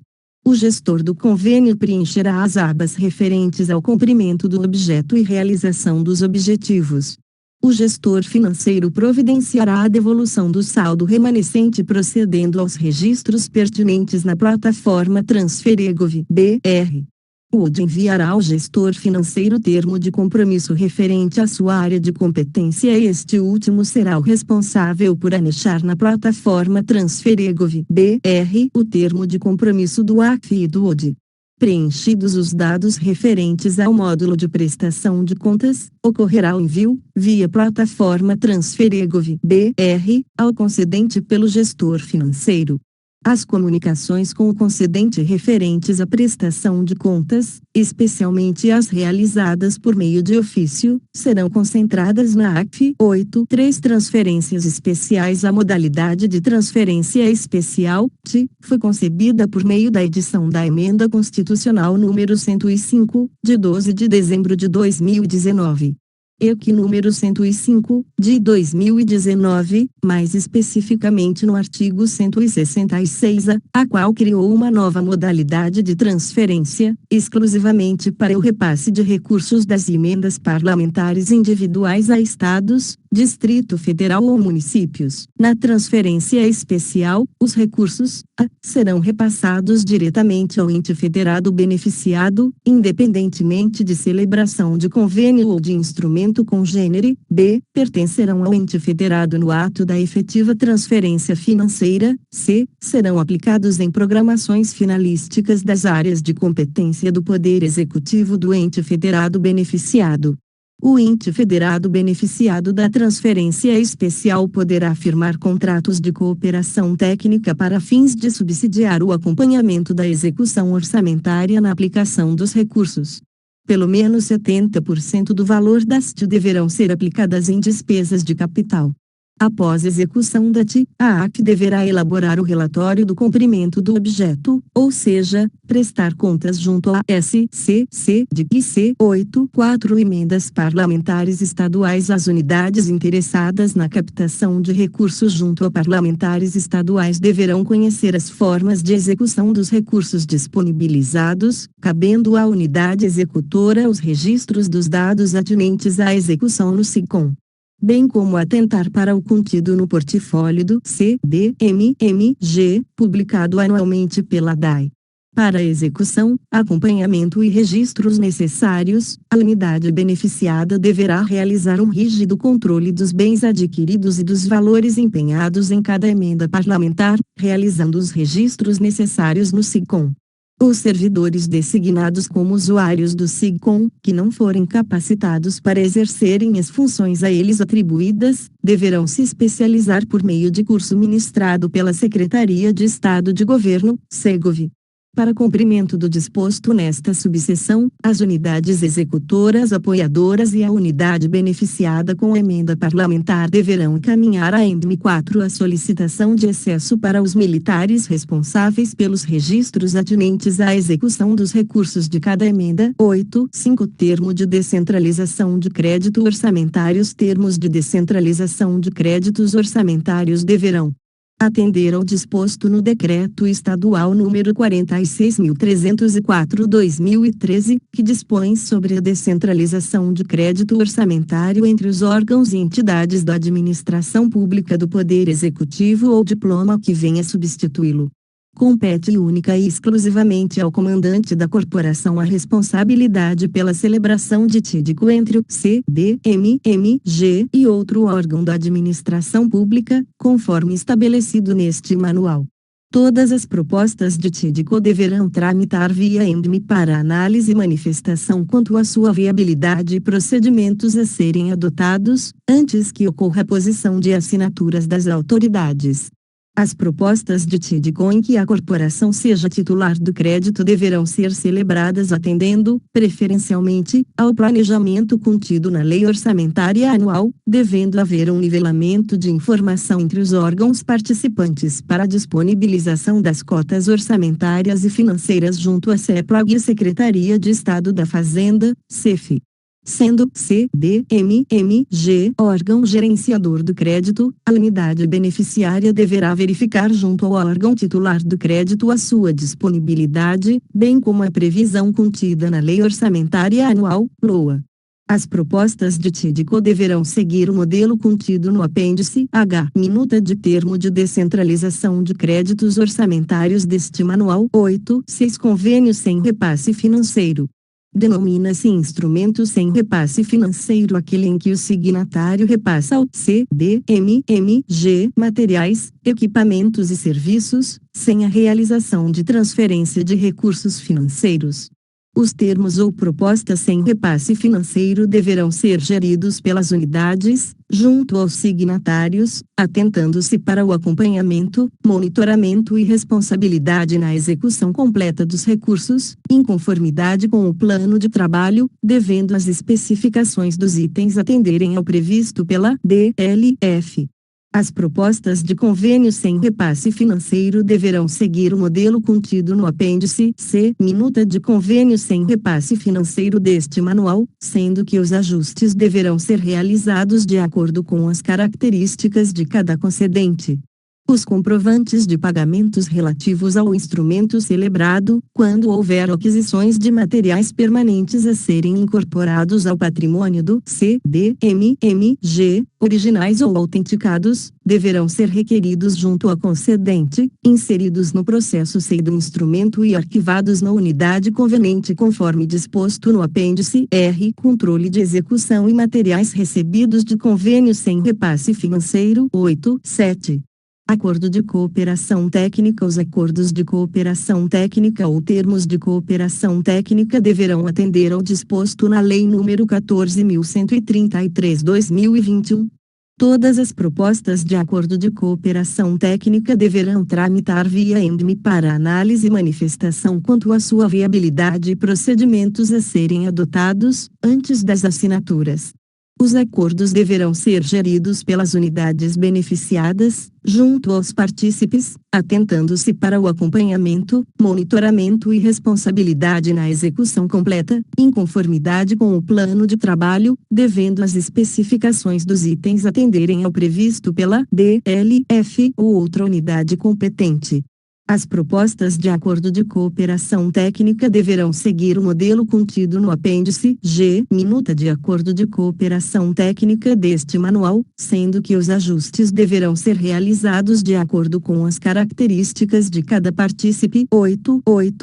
O gestor do convênio preencherá as abas referentes ao cumprimento do objeto e realização dos objetivos. O gestor financeiro providenciará a devolução do saldo remanescente procedendo aos registros pertinentes na plataforma Transferegov-BR. O UD enviará ao gestor financeiro termo de compromisso referente à sua área de competência e este último será o responsável por anexar na plataforma Transferegov-BR o termo de compromisso do ACF e do UD. Preenchidos os dados referentes ao módulo de prestação de contas, ocorrerá o envio, via plataforma Transferegov-BR, ao concedente pelo gestor financeiro. As comunicações com o concedente referentes à prestação de contas, especialmente as realizadas por meio de ofício, serão concentradas na ACF 83. Transferências especiais. A modalidade de transferência especial, TI, foi concebida por meio da edição da Emenda Constitucional número 105, de 12 de dezembro de 2019. EC número 105, de 2019, mais especificamente no artigo 166A, a qual criou uma nova modalidade de transferência, exclusivamente para o repasse de recursos das emendas parlamentares individuais a estados, Distrito Federal ou municípios. Na transferência especial, os recursos A serão repassados diretamente ao ente federado beneficiado, independentemente de celebração de convênio ou de instrumento congênere. B pertencerão ao ente federado no ato da efetiva transferência financeira. C serão aplicados em programações finalísticas das áreas de competência do Poder Executivo do ente federado beneficiado. O ente federado beneficiado da transferência especial poderá firmar contratos de cooperação técnica para fins de subsidiar o acompanhamento da execução orçamentária na aplicação dos recursos. Pelo menos 70% do valor das TI deverão ser aplicadas em despesas de capital. Após execução da TI, a ACF deverá elaborar o relatório do cumprimento do objeto, ou seja, prestar contas junto à SCC de IC 84 emendas parlamentares estaduais às unidades interessadas na captação de recursos junto a parlamentares estaduais deverão conhecer as formas de execução dos recursos disponibilizados, cabendo à unidade executora os registros dos dados atinentes à execução no SICOM, bem como atentar para o contido no portfólio do CDMMG, publicado anualmente pela DAI. Para a execução, acompanhamento e registros necessários, a unidade beneficiada deverá realizar um rígido controle dos bens adquiridos e dos valores empenhados em cada emenda parlamentar, realizando os registros necessários no SIGCOM. Os servidores designados como usuários do SIGCOM, que não forem capacitados para exercerem as funções a eles atribuídas, deverão se especializar por meio de curso ministrado pela Secretaria de Estado de Governo, SEGOV. Para cumprimento do disposto nesta subseção, as unidades executoras apoiadoras e a unidade beneficiada com a emenda parlamentar deverão encaminhar à ENDME 4 a solicitação de acesso para os militares responsáveis pelos registros atinentes à execução dos recursos de cada emenda. 8.5 Termo de descentralização de crédito orçamentários. Termos de descentralização de créditos orçamentários deverão atender ao disposto no Decreto Estadual número 46.304/2013, que dispõe sobre a descentralização de crédito orçamentário entre os órgãos e entidades da administração pública do Poder Executivo ou diploma que venha substituí-lo. Compete única e exclusivamente ao comandante da corporação a responsabilidade pela celebração de tídico entre o CDMMG e outro órgão da administração pública, conforme estabelecido neste manual. Todas as propostas de tídico deverão tramitar via ENDME para análise e manifestação quanto à sua viabilidade e procedimentos a serem adotados, antes que ocorra a posição de assinaturas das autoridades. As propostas de tídico em que a corporação seja titular do crédito deverão ser celebradas atendendo, preferencialmente, ao planejamento contido na Lei Orçamentária Anual, devendo haver um nivelamento de informação entre os órgãos participantes para a disponibilização das cotas orçamentárias e financeiras junto à CEPLAG e Secretaria de Estado da Fazenda, CEF. Sendo CDMMG órgão gerenciador do crédito, a unidade beneficiária deverá verificar junto ao órgão titular do crédito a sua disponibilidade, bem como a previsão contida na Lei Orçamentária Anual, LOA. As propostas de tídico deverão seguir o modelo contido no apêndice H, minuta de termo de descentralização de créditos orçamentários deste manual. 8.6 Convênio sem repasse financeiro. Denomina-se instrumento sem repasse financeiro aquele em que o signatário repassa ao CDMMG materiais, equipamentos e serviços, sem a realização de transferência de recursos financeiros. Os termos ou propostas sem repasse financeiro deverão ser geridos pelas unidades, junto aos signatários, atentando-se para o acompanhamento, monitoramento e responsabilidade na execução completa dos recursos, em conformidade com o plano de trabalho, devendo as especificações dos itens atenderem ao previsto pela DLF. As propostas de convênio sem repasse financeiro deverão seguir o modelo contido no apêndice C, minuta de convênio sem repasse financeiro deste manual, sendo que os ajustes deverão ser realizados de acordo com as características de cada concedente. Os comprovantes de pagamentos relativos ao instrumento celebrado, quando houver aquisições de materiais permanentes a serem incorporados ao patrimônio do CDMMG, originais ou autenticados, deverão ser requeridos junto à concedente, inseridos no processo SEI do instrumento e arquivados na unidade conveniente conforme disposto no apêndice R. Controle de execução e materiais recebidos de convênio sem repasse financeiro. 8.7 Acordo de cooperação técnica. Os acordos de cooperação técnica ou termos de cooperação técnica deverão atender ao disposto na Lei nº 14.133/2021. Todas as propostas de acordo de cooperação técnica deverão tramitar via ENDME para análise e manifestação quanto à sua viabilidade e procedimentos a serem adotados, antes das assinaturas. Os acordos deverão ser geridos pelas unidades beneficiadas, junto aos partícipes, atentando-se para o acompanhamento, monitoramento e responsabilidade na execução completa, em conformidade com o plano de trabalho, devendo as especificações dos itens atenderem ao previsto pela DLF ou outra unidade competente. As propostas de acordo de cooperação técnica deverão seguir o modelo contido no apêndice G, minuta de acordo de cooperação técnica deste manual, sendo que os ajustes deverão ser realizados de acordo com as características de cada partícipe. 8.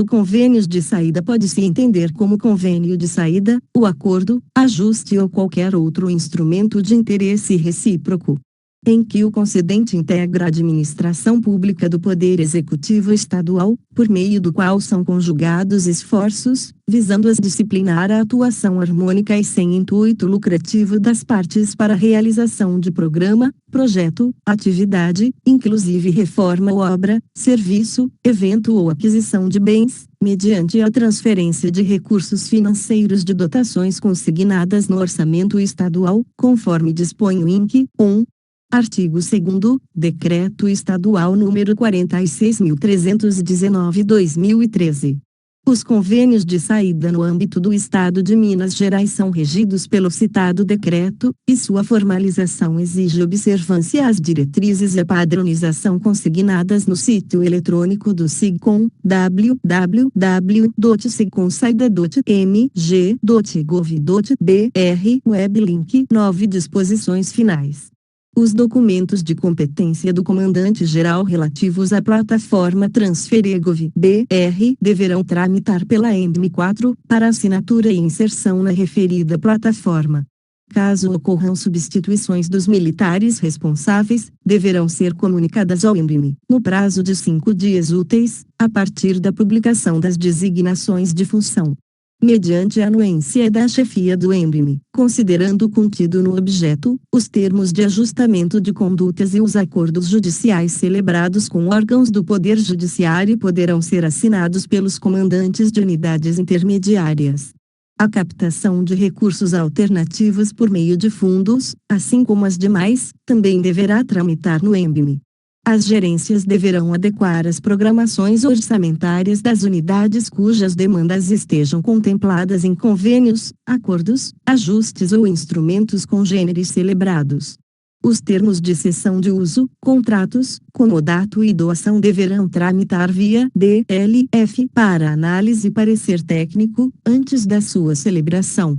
Convênios de saída pode-se entender como convênio de saída, o acordo, ajuste ou qualquer outro instrumento de interesse recíproco, em que o concedente integra a administração pública do Poder Executivo Estadual, por meio do qual são conjugados esforços, visando disciplinar a atuação harmônica e sem intuito lucrativo das partes para a realização de programa, projeto, atividade, inclusive reforma ou obra, serviço, evento ou aquisição de bens, mediante a transferência de recursos financeiros de dotações consignadas no orçamento estadual, conforme dispõe o INC. Artigo 2º, Decreto Estadual número 46.319/2013. Os convênios de saída no âmbito do Estado de Minas Gerais são regidos pelo citado decreto, e sua formalização exige observância às diretrizes e padronização consignadas no sítio eletrônico do SIGCOM, www.sigcomsaida.mg.gov.br, weblink. 9. Disposições finais. Os documentos de competência do comandante-geral relativos à plataforma Transferegov.br deverão tramitar pela ENBM4, para assinatura e inserção na referida plataforma. Caso ocorram substituições dos militares responsáveis, deverão ser comunicadas ao ENBM, no prazo de 5 dias úteis, a partir da publicação das designações de função, mediante a anuência da chefia do ENBM, considerando o contido no objeto, os termos de ajustamento de condutas e os acordos judiciais celebrados com órgãos do Poder Judiciário poderão ser assinados pelos comandantes de unidades intermediárias. A captação de recursos alternativos por meio de fundos, assim como as demais, também deverá tramitar no ENBM. As gerências deverão adequar as programações orçamentárias das unidades cujas demandas estejam contempladas em convênios, acordos, ajustes ou instrumentos congêneres celebrados. Os termos de cessão de uso, contratos, comodato e doação deverão tramitar via DLF para análise e parecer técnico, antes da sua celebração.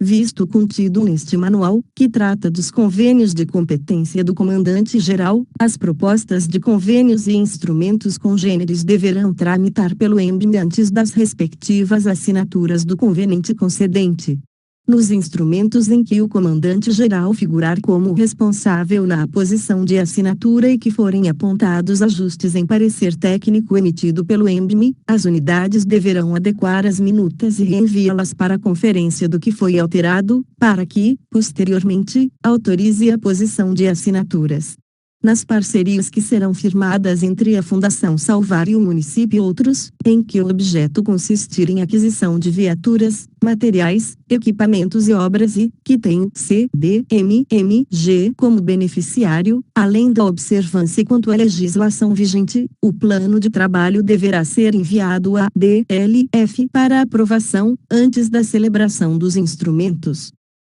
Visto o contido neste manual, que trata dos convênios de competência do comandante-geral, as propostas de convênios e instrumentos congêneres deverão tramitar pelo ENBM antes das respectivas assinaturas do conveniente concedente. Nos instrumentos em que o comandante-geral figurar como responsável na posição de assinatura e que forem apontados ajustes em parecer técnico emitido pelo ENBM, as unidades deverão adequar as minutas e reenviá-las para a conferência do que foi alterado, para que, posteriormente, autorize a posição de assinaturas. Nas parcerias que serão firmadas entre a Fundação Salvar e o município e outros, em que o objeto consistir em aquisição de viaturas, materiais, equipamentos e obras e, que tem o CDMMG como beneficiário, além da observância quanto à legislação vigente, o plano de trabalho deverá ser enviado à DLF para aprovação, antes da celebração dos instrumentos.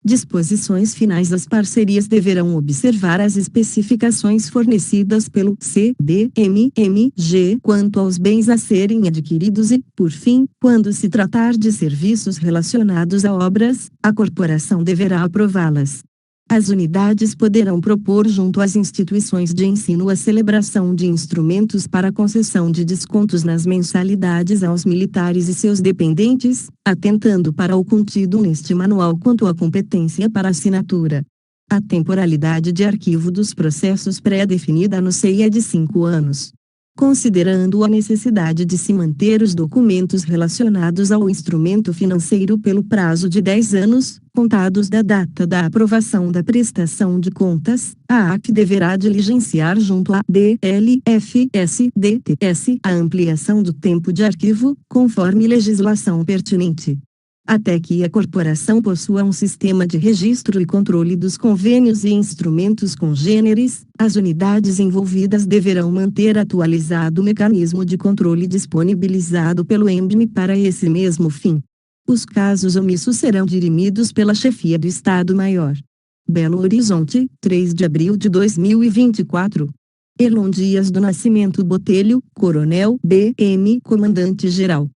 Disposições finais. As parcerias deverão observar as especificações fornecidas pelo CDMMG quanto aos bens a serem adquiridos e, por fim, quando se tratar de serviços relacionados a obras, a corporação deverá aprová-las. As unidades poderão propor junto às instituições de ensino a celebração de instrumentos para concessão de descontos nas mensalidades aos militares e seus dependentes, atentando para o contido neste manual quanto à competência para assinatura. A temporalidade de arquivo dos processos pré-definida no CEI é de 5 anos. Considerando a necessidade de se manter os documentos relacionados ao instrumento financeiro pelo prazo de 10 anos, contados da data da aprovação da prestação de contas, a AC deverá diligenciar junto à DLFSDTS a ampliação do tempo de arquivo, conforme legislação pertinente. Até que a corporação possua um sistema de registro e controle dos convênios e instrumentos congêneres, as unidades envolvidas deverão manter atualizado o mecanismo de controle disponibilizado pelo ENBM para esse mesmo fim. Os casos omissos serão dirimidos pela chefia do Estado-Maior. Belo Horizonte, 3 de abril de 2024. Erlon Dias do Nascimento Botelho, Coronel, BM, Comandante-Geral.